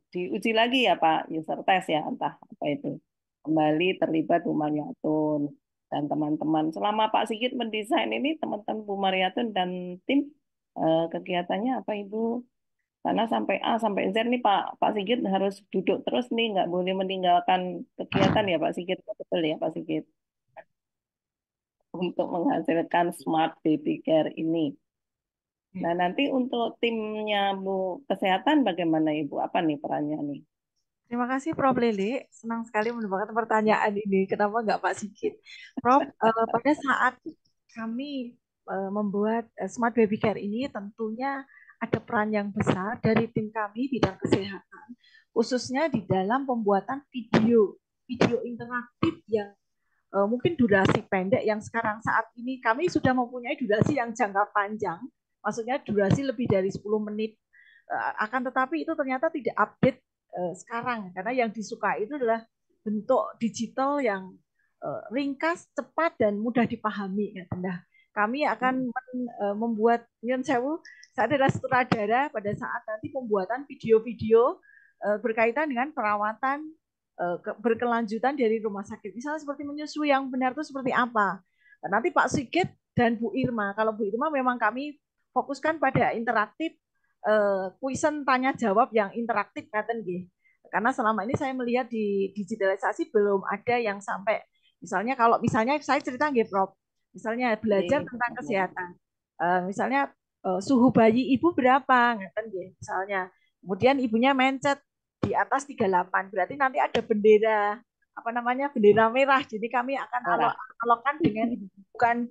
diuji lagi ya Pak, user test ya entah apa itu. Kembali terlibat Bu Mariatun dan teman-teman. Selama Pak Sigit mendesain ini, teman-teman Bu Mariatun dan tim kegiatannya apa Ibu? Karena sampai A sampai Z nih Pak Sigit harus duduk terus nih, nggak boleh meninggalkan kegiatan ya Pak Sigit, betul ya Pak Sigit, untuk menghasilkan Smart Baby Care ini. Nah, nanti untuk timnya Bu Kesehatan bagaimana Ibu? Apa nih perannya nih? Terima kasih Prof. Lili. Senang sekali mendapatkan pertanyaan ini. Kenapa nggak Pak Sigit? Prof, pada saat kami membuat Smart Baby Care ini tentunya ada peran yang besar dari tim kami bidang kesehatan, khususnya di dalam pembuatan video interaktif yang mungkin durasi pendek yang sekarang saat ini kami sudah mempunyai durasi yang jangka panjang, maksudnya durasi lebih dari 10 menit. Akan tetapi itu ternyata tidak update sekarang karena yang disukai itu adalah bentuk digital yang ringkas, cepat dan mudah dipahami. Nah, kami akan membuat Nyon Sewu, saya adalah sutradara pada saat nanti pembuatan video-video berkaitan dengan perawatan berkelanjutan dari rumah sakit. Misalnya seperti menyusui yang benar itu seperti apa. Nanti Pak Sigit dan Bu Irma, kalau Bu Irma memang kami fokuskan pada interaktif, kuisen tanya jawab yang interaktif katen nggih. Karena selama ini saya melihat di digitalisasi belum ada yang sampai misalnya kalau misalnya saya cerita nggih Prof. Misalnya belajar tentang kesehatan. Misalnya suhu bayi ibu berapa ngaten nggih misalnya. Kemudian ibunya mencet di atas 38. Berarti nanti ada bendera apa namanya bendera merah. Jadi kami akan alokkan dengan bukan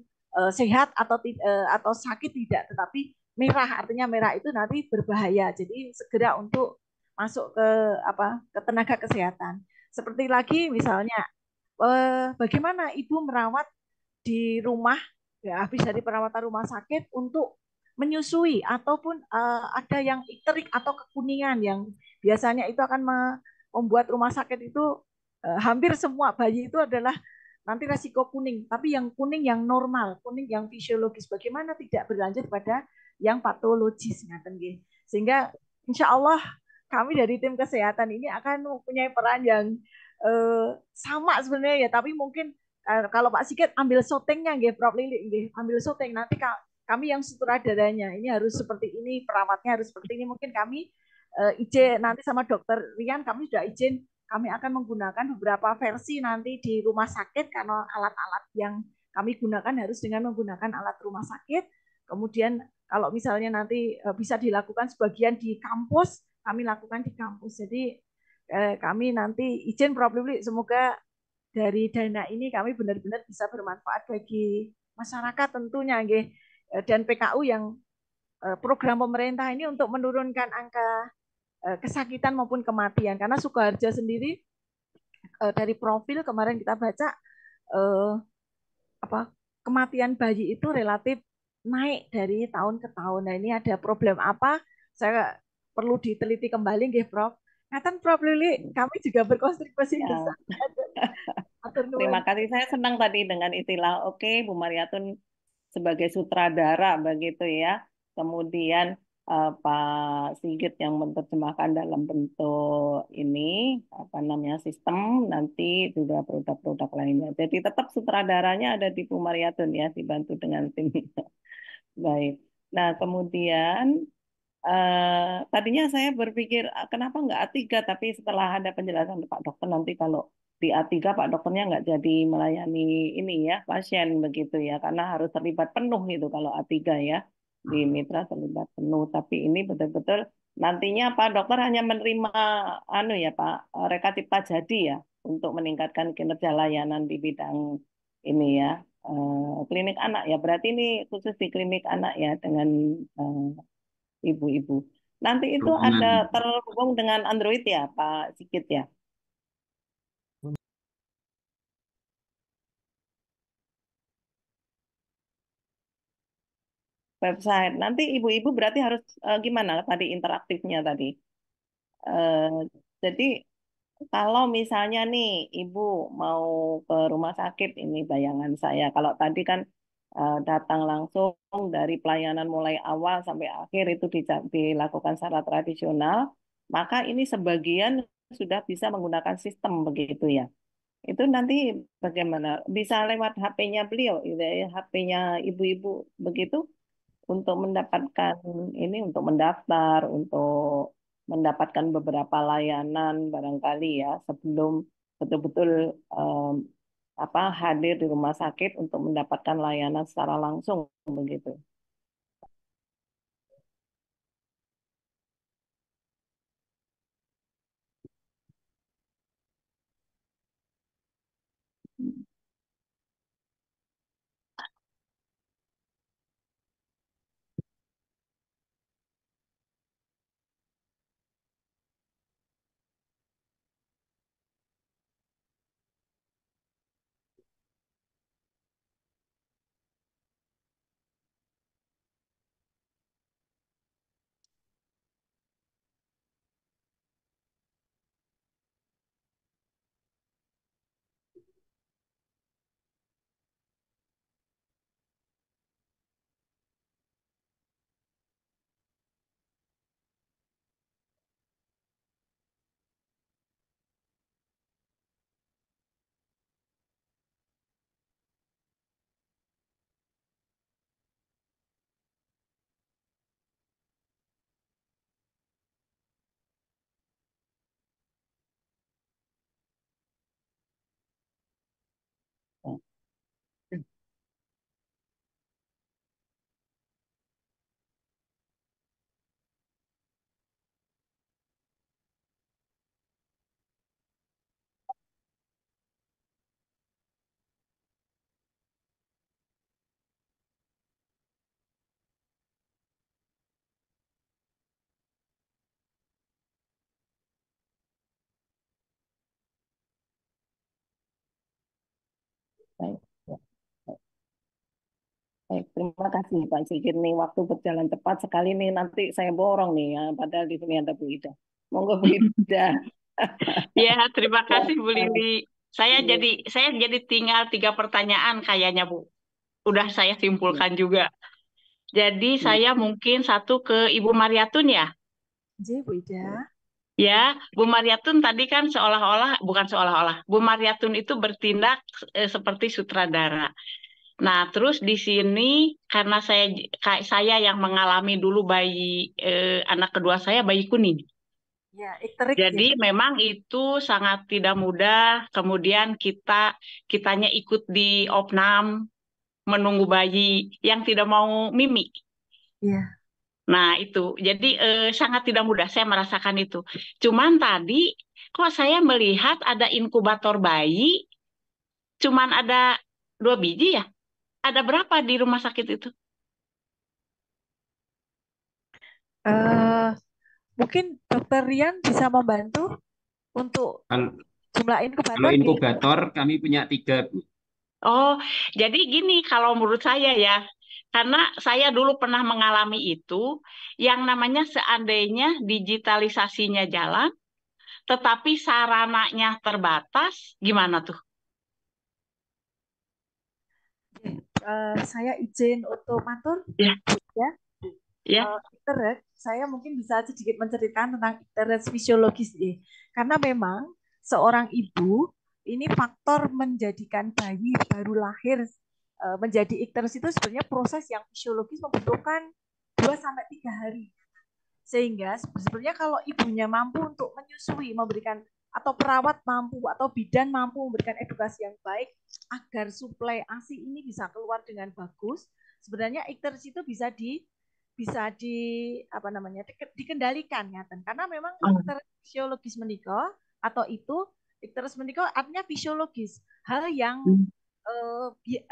sehat atau sakit tidak, tetapi merah artinya merah itu nanti berbahaya. Jadi segera untuk masuk ke tenaga kesehatan. Seperti lagi misalnya bagaimana ibu merawat di rumah ya habis dari perawatan rumah sakit untuk menyusui ataupun ada yang iterik atau kekuningan yang biasanya itu akan membuat rumah sakit itu hampir semua bayi itu adalah nanti resiko kuning, tapi yang kuning yang normal, kuning yang fisiologis, bagaimana tidak berlanjut pada yang patologis, sehingga insya Allah kami dari tim kesehatan ini akan mempunyai peran yang sama sebenarnya ya, tapi mungkin kalau Pak Sigit ambil syutingnya, Prof. Lili, ambil syuting nanti kami yang sutradaranya ini harus seperti ini, perawatnya harus seperti ini, mungkin kami izin nanti sama dokter Rian, kami sudah izin kami akan menggunakan beberapa versi nanti di rumah sakit karena alat-alat yang kami gunakan harus dengan menggunakan alat rumah sakit. Kemudian kalau misalnya nanti bisa dilakukan sebagian di kampus, kami lakukan di kampus. Jadi kami nanti izin Prof. Lili, semoga dari dana ini kami benar-benar bisa bermanfaat bagi masyarakat tentunya, dan PKU yang program pemerintah ini untuk menurunkan angka kesakitan maupun kematian. Karena Sukoharjo sendiri dari profil kemarin kita baca kematian bayi itu relatif naik dari tahun ke tahun. Nah ini ada problem apa? Saya perlu diteliti kembali, nggih Prof. Ngaten Prof. Lili, kami juga berkontribusi besar. Terima kasih. Saya senang tadi dengan istilah Bu Mariatun sebagai sutradara begitu ya. Kemudian Pak Sigit yang menerjemahkan dalam bentuk ini apa namanya sistem, nanti juga produk-produk lainnya. Jadi tetap sutradaranya ada di Bu Mariatun ya, dibantu dengan tim. Baik. Nah kemudian tadinya saya berpikir kenapa nggak A3, tapi setelah ada penjelasan Pak Dokter nanti kalau di A3 Pak Dokternya nggak jadi melayani ini ya pasien begitu ya, karena harus terlibat penuh itu kalau A3 ya, di mitra terlibat penuh. Tapi ini betul-betul nantinya Pak Dokter hanya menerima ya Pak rekatipta jadi ya untuk meningkatkan kinerja layanan di bidang ini ya klinik anak ya. Berarti ini khusus di klinik anak ya dengan ibu-ibu. Nanti itu ada terhubung dengan Android ya, Pak Sigit ya? Website. Nanti ibu-ibu berarti harus gimana tadi interaktifnya tadi? Jadi kalau misalnya nih ibu mau ke rumah sakit, ini bayangan saya. Kalau tadi kan datang langsung dari pelayanan mulai awal sampai akhir itu dilakukan secara tradisional, maka ini sebagian sudah bisa menggunakan sistem begitu ya. Itu nanti bagaimana? Bisa lewat HP-nya beliau, gitu ya, HP-nya ibu-ibu begitu? untuk mendapatkan ini, untuk mendaftar, untuk mendapatkan beberapa layanan barangkali ya sebelum betul-betul hadir di rumah sakit untuk mendapatkan layanan secara langsung begitu. Baik, ya. Baik, terima kasih Pak Sikir nih, waktu berjalan cepat sekali nih, nanti saya borong nih ya, padahal di sini ada Bu Ida. Monggo Bu Ida. Ya, terima kasih Bu Lili. Saya Iya, jadi tinggal 3 pertanyaan kayaknya Bu. Udah saya simpulkan juga. Jadi iya. saya mungkin satu ke Ibu Mariatun ya. Bu Ida. Ya, Bu Mariatun tadi kan bukan seolah-olah, Bu Mariatun itu bertindak seperti sutradara. Nah, terus di sini karena saya yang mengalami dulu anak kedua saya bayi kuning. Ya, ikterik ya. Jadi memang itu sangat tidak mudah. Kemudian kitanya ikut di opnam menunggu bayi yang tidak mau mimi. Iya. Nah, itu. Jadi sangat tidak mudah saya merasakan itu. Cuman tadi kok saya melihat ada inkubator bayi, cuman ada 2 biji ya? Ada berapa di rumah sakit itu? Eh, mungkin Dokter Rian bisa membantu untuk Kalau, jumlah kalau inkubator. inkubator kami punya 3, Bu. Oh, jadi gini kalau menurut saya ya, karena saya dulu pernah mengalami itu, yang namanya seandainya digitalisasinya jalan, tetapi sarananya terbatas, gimana tuh? Saya izin untuk matur Ya, ya. ya. Ikterik, saya mungkin bisa sedikit menceritakan tentang ikterik fisiologis ya. Karena memang seorang ibu ini faktor menjadikan bayi baru lahir menjadi ikteris itu sebenarnya proses yang fisiologis membutuhkan 2 sampai 3 hari. Sehingga sebenarnya kalau ibunya mampu untuk menyusui, memberikan atau perawat mampu atau bidan mampu memberikan edukasi yang baik agar suplai ASI ini bisa keluar dengan bagus, sebenarnya ikteris itu bisa di apa namanya dikendalikan ya, karena memang ikteris fisiologis menikah atau itu ikteris menikah artinya fisiologis, hal yang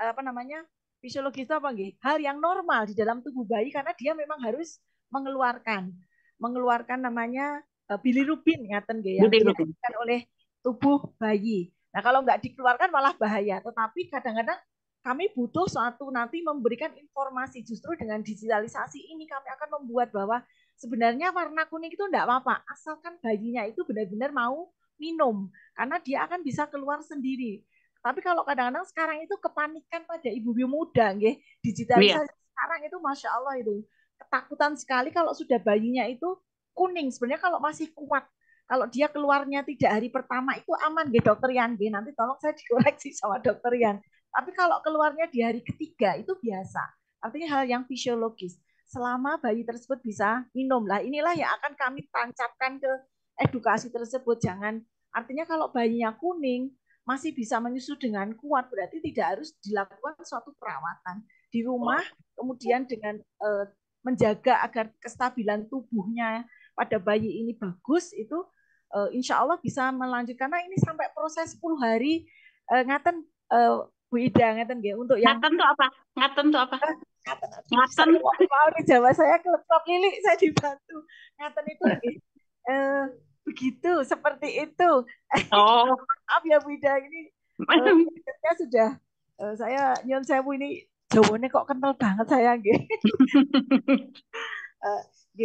apa namanya fisiologis itu apa nggih? Hal yang normal di dalam tubuh bayi karena dia memang harus mengeluarkan namanya bilirubin ngaten nggih yang Bilirubin. dikeluarkan oleh tubuh bayi. Nah, kalau nggak dikeluarkan malah bahaya. Tetapi kadang-kadang kami butuh suatu nanti memberikan informasi justru dengan digitalisasi ini kami akan membuat bahwa sebenarnya warna kuning itu enggak apa-apa asalkan bayinya itu benar-benar mau minum karena dia akan bisa keluar sendiri. Tapi kalau kadang-kadang sekarang itu kepanikan pada ibu-ibu muda, nggih. Iya. Digitalisasi sekarang itu Masya Allah itu. Ketakutan sekali kalau sudah bayinya itu kuning. Sebenarnya kalau masih kuat. Kalau dia keluarnya tidak hari pertama itu aman, nggih Dokter Yan. Nggih, nanti tolong saya dikoreksi sama Dokter Yan. Tapi kalau keluarnya di hari ketiga itu biasa. artinya hal yang fisiologis. Selama bayi tersebut bisa minum, lah inilah yang akan kami tancapkan ke edukasi tersebut. Jangan, artinya kalau bayinya kuning masih bisa menyusu dengan kuat, berarti tidak harus dilakukan suatu perawatan di rumah, kemudian dengan menjaga agar kestabilan tubuhnya pada bayi ini bagus, itu insya Allah bisa melanjutkan. Karena ini sampai proses 10 hari ngaten Bu Ida, ngaten nggih, untuk yang Ngaten tuh apa? Ngaten tuh apa? Ngaten. saya mau di Jawa saya klep lili saya dibantu. Ngaten itu begitu, seperti itu. Oh, Maaf ya Bu Ida, ini saya sudah saya nyon sewu ini Jawanya kok kental banget saya nggih.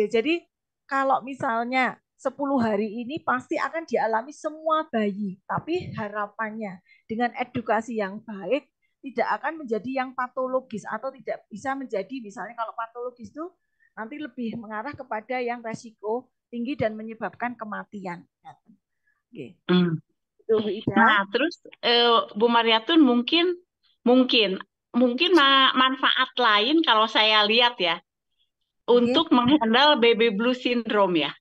Jadi kalau misalnya 10 hari ini pasti akan dialami semua bayi, tapi harapannya dengan edukasi yang baik tidak akan menjadi yang patologis atau tidak bisa menjadi, misalnya kalau patologis itu nanti lebih mengarah kepada yang resiko tinggi dan menyebabkan kematian. Oke. Itu Bu Ida. Nah, terus Bu Mariatun mungkin manfaat lain kalau saya lihat ya untuk menghandle baby blue syndrome ya.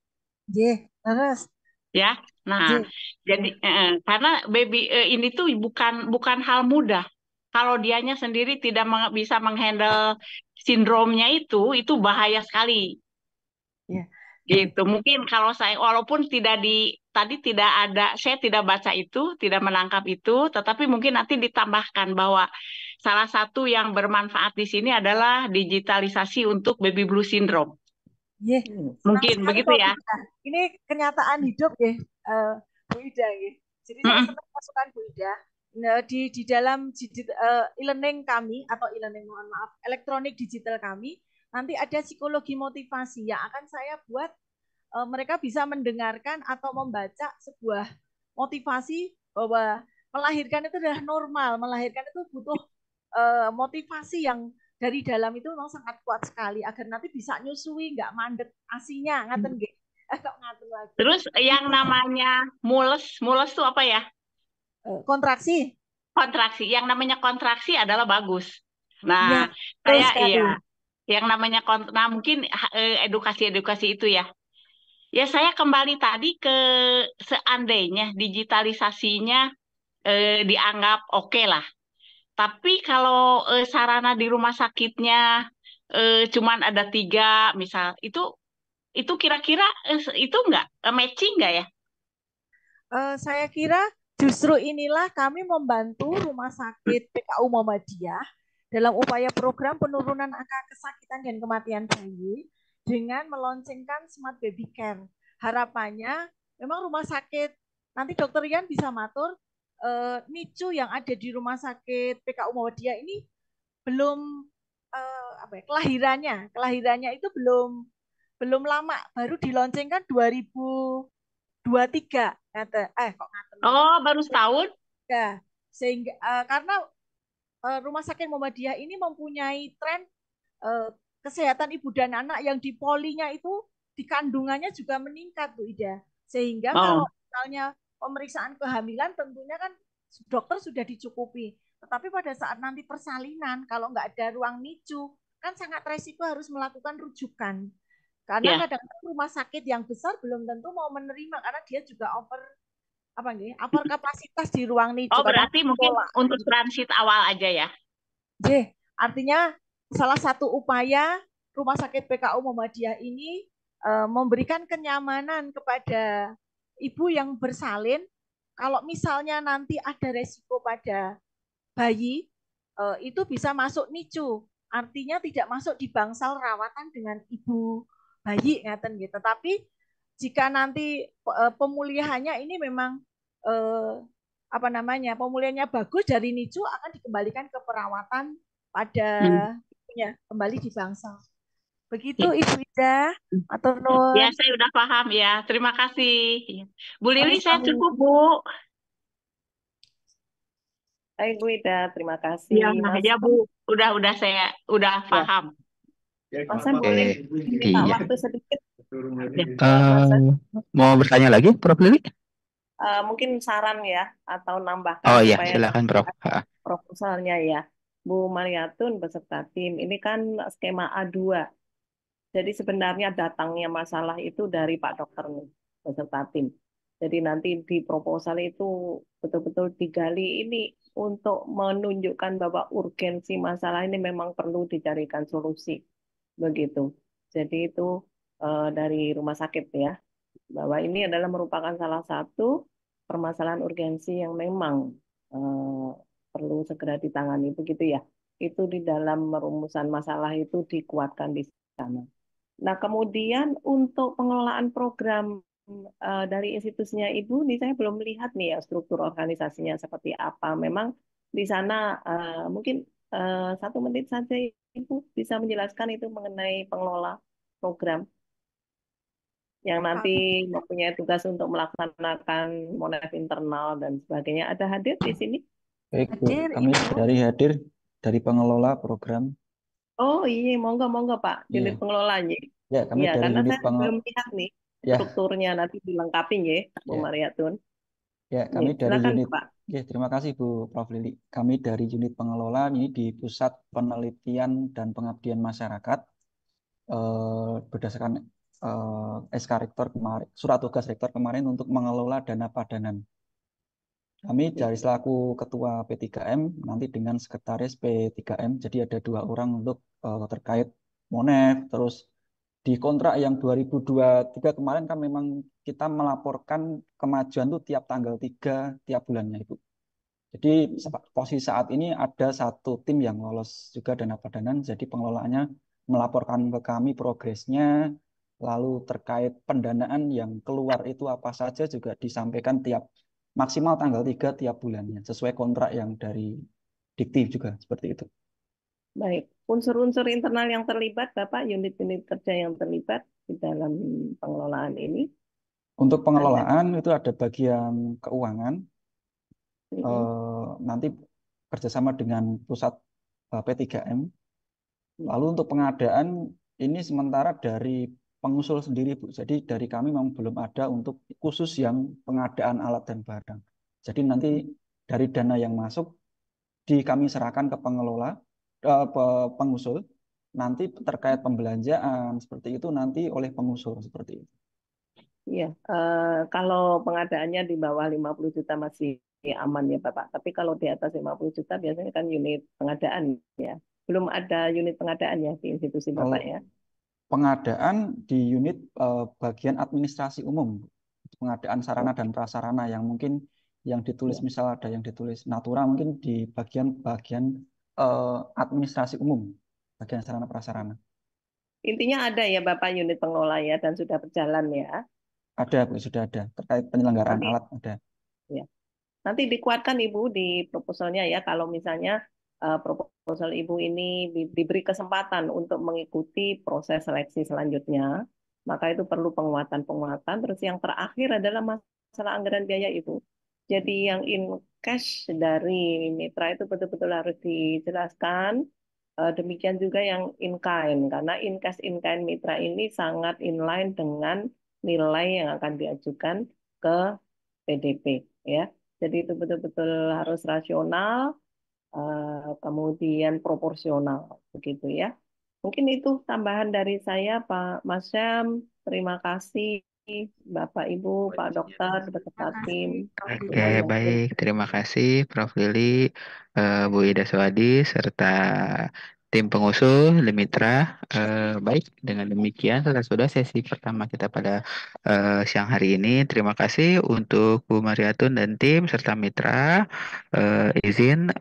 Terus. Ya. Nah, jadi karena baby ini tuh bukan hal mudah. Kalau dianya sendiri tidak bisa menghandle sindromnya itu bahaya sekali. Gitu. Mungkin kalau saya walaupun tadi tidak ada, saya tidak baca itu, tidak menangkap itu, tetapi mungkin nanti ditambahkan bahwa salah satu yang bermanfaat di sini adalah digitalisasi untuk baby blue syndrome. Mungkin begitu ya. Ini kenyataan hidup ya, Bu Ida ya. Jadi saya senang masukan Bu Ida. Di dalam e-learning kami atau e-learning, mohon maaf, elektronik digital kami, nanti ada psikologi motivasi yang akan saya buat mereka bisa mendengarkan atau membaca sebuah motivasi bahwa melahirkan itu adalah normal, melahirkan itu butuh motivasi yang dari dalam itu memang sangat kuat sekali agar nanti bisa nyusui, nggak mandek asinya, ngaten nggih. Ngaten lagi. Terus yang namanya mules itu apa ya? Kontraksi. Yang namanya kontraksi adalah bagus. Nah, saya yang namanya nah mungkin edukasi itu ya. Ya saya kembali tadi ke seandainya digitalisasinya dianggap oke lah. Tapi kalau sarana di rumah sakitnya cuman ada 3 misal, itu kira-kira itu nggak matching nggak ya? Saya kira justru inilah kami membantu Rumah Sakit PKU Muhammadiyah dalam upaya program penurunan angka kesakitan dan kematian bayi dengan meluncurkan Smart Baby Care. Harapannya memang rumah sakit, nanti Dokter Rian bisa matur, NICU yang ada di Rumah Sakit PKU Muhammadiyah ini belum kelahirannya itu belum lama, baru diloncengkan 2023. Oh, baru setahun? Ya, sehingga karena Rumah Sakit Muhammadiyah ini mempunyai tren kesehatan ibu dan anak yang di polinya itu di kandungannya juga meningkat, Bu Ida. Sehingga kalau misalnya pemeriksaan kehamilan tentunya kan dokter sudah dicukupi. Tetapi pada saat nanti persalinan, kalau nggak ada ruang NICU, kan sangat resiko harus melakukan rujukan. Karena kadang-kadang rumah sakit yang besar belum tentu mau menerima karena dia juga over kapasitas di ruang NICU. Oh, berarti mungkin untuk transit awal aja ya? Artinya salah satu upaya Rumah Sakit PKU Muhammadiyah ini memberikan kenyamanan kepada ibu yang bersalin. Kalau misalnya nanti ada resiko pada bayi, itu bisa masuk NICU. Artinya tidak masuk di bangsal rawatan dengan ibu bayi, ngaten gitu. Tapi jika nanti pemulihannya ini memang pemulihannya bagus dari NICU, akan dikembalikan ke perawatan pada kembali di bangsal. Begitu Ibu Ida atau nuwun. Ya, saya udah paham ya. Terima kasih. Bu Lili, saya cukup, Bu. Baik Bu Ida, terima kasih. Ya Bu, saya udah paham. Mas Sam boleh minta waktu sedikit? Mau bertanya lagi, Prof. Lili? Mungkin saran ya atau nambahkan. Oh iya, silakan Prof. Proposalnya ya. Bu Mariatun beserta tim, ini kan skema A2. Jadi sebenarnya datangnya masalah itu dari Pak Dokter nih, beserta tim. Jadi nanti di proposal itu betul-betul digali ini untuk menunjukkan bahwa urgensi masalah ini memang perlu dicarikan solusi. Begitu. Jadi itu dari rumah sakit ya, bahwa ini adalah merupakan salah satu permasalahan urgensi yang memang eh, perlu segera ditangani begitu ya. Itu di dalam merumusan masalah itu dikuatkan di sana. Nah, kemudian untuk pengelolaan program dari institusinya Ibu, ini saya belum melihat nih ya struktur organisasinya seperti apa. Memang di sana mungkin 1 menit saja Ibu bisa menjelaskan itu mengenai pengelola program yang nanti mempunyai tugas untuk melaksanakan monet internal dan sebagainya. Ada hadir di sini? Baik, Bu. Hadir, Kami Ibu. hadir dari pengelola program. Oh iya, monggo Pak, unit Iya. pengelolanya. Ya, kami Iya, dari karena unit saya belum lihat nih Ya, strukturnya, nanti dilengkapi ya, Bu ya, Mariatun. ya, kami dari Silakan unit. Pak. Ya, terima kasih Bu Prof. Lili. Kami dari unit pengelola ini di Pusat Penelitian dan Pengabdian Masyarakat berdasarkan SK Rektor kemarin, surat tugas Rektor kemarin untuk mengelola dana padanan. Kami dari selaku Ketua P3M nanti dengan Sekretaris P3M, jadi ada 2 orang untuk terkait Monef. Terus di kontrak yang 2023 kemarin kan memang kita melaporkan kemajuan tuh tiap tanggal 3 tiap bulannya Ibu. Jadi posisi saat ini ada 1 tim yang lolos juga dana padanan, jadi pengelolaannya melaporkan ke kami progresnya, lalu terkait pendanaan yang keluar itu apa saja juga disampaikan maksimal tanggal 3 tiap bulannya, sesuai kontrak yang dari Dikti juga, seperti itu. Baik, unsur-unsur internal yang terlibat, Bapak, unit-unit kerja yang terlibat di dalam pengelolaan ini. Untuk pengelolaan itu ada bagian keuangan, Mm-mm. nanti kerjasama dengan pusat P3M. Lalu untuk pengadaan ini sementara dari pengusul sendiri, Bu. Jadi dari kami memang belum ada untuk khusus yang pengadaan alat dan barang. Jadi nanti dari dana yang masuk kami serahkan ke pengelola, pengusul. Nanti terkait pembelanjaan seperti itu nanti oleh pengusul seperti itu. Iya, kalau pengadaannya di bawah 50 juta masih aman ya Bapak. Tapi kalau di atas 50 juta biasanya kan unit pengadaan ya. Belum ada unit pengadaan ya di institusi Bapak Kalau ya. pengadaan di unit bagian administrasi umum, pengadaan sarana dan prasarana yang mungkin yang ditulis misal ada yang ditulis Natura mungkin di bagian administrasi umum, bagian sarana prasarana. Intinya ada ya Bapak unit pengelola ya dan sudah berjalan ya. Ada Bu, sudah ada terkait penyelenggaraan Nanti alat ada. ya. Nanti dikuatkan Ibu di proposalnya ya kalau misalnya proposal Ibu ini diberi kesempatan untuk mengikuti proses seleksi selanjutnya, maka itu perlu penguatan-penguatan. Terus yang terakhir adalah masalah anggaran biaya Ibu. Jadi yang in cash dari mitra itu betul-betul harus dijelaskan. Demikian juga yang in kind, karena in cash in kind mitra ini sangat inline dengan nilai yang akan diajukan ke PDP ya. Jadi itu betul-betul harus rasional, kemudian proporsional begitu ya. Mungkin itu tambahan dari saya, Pak Mas Syam. Terima kasih Bapak Ibu, Pak Dokter beserta tim. Oke, baik. Terima kasih Prof. Lili, Bu Ida Swadi, serta tim pengusul, Lemitra. Baik, dengan demikian sudah sesi pertama kita pada siang hari ini. Terima kasih untuk Bu Mariatun dan tim serta mitra. Izin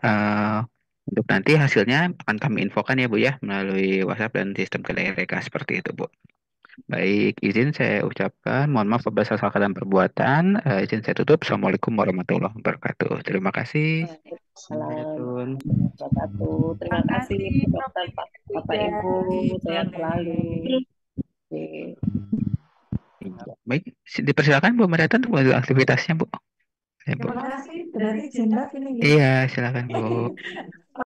untuk nanti hasilnya akan kami infokan ya Bu ya melalui WhatsApp dan sistem KDRK seperti itu Bu. Baik, izin saya ucapkan mohon maaf apabila salah kata dan perbuatan. Izin saya tutup. Assalamualaikum warahmatullahi wabarakatuh. Terima kasih. Waalaikumsalam. Terima kasih Dokter, Bapak Ibu, sehat selalu. Oke. Baik, dipersilakan Bu Mariatan untuk melanjutkan aktivitasnya Bu. Ya, Bu. Terima kasih. Berarti izin Mbak ini. Iya, silakan Bu.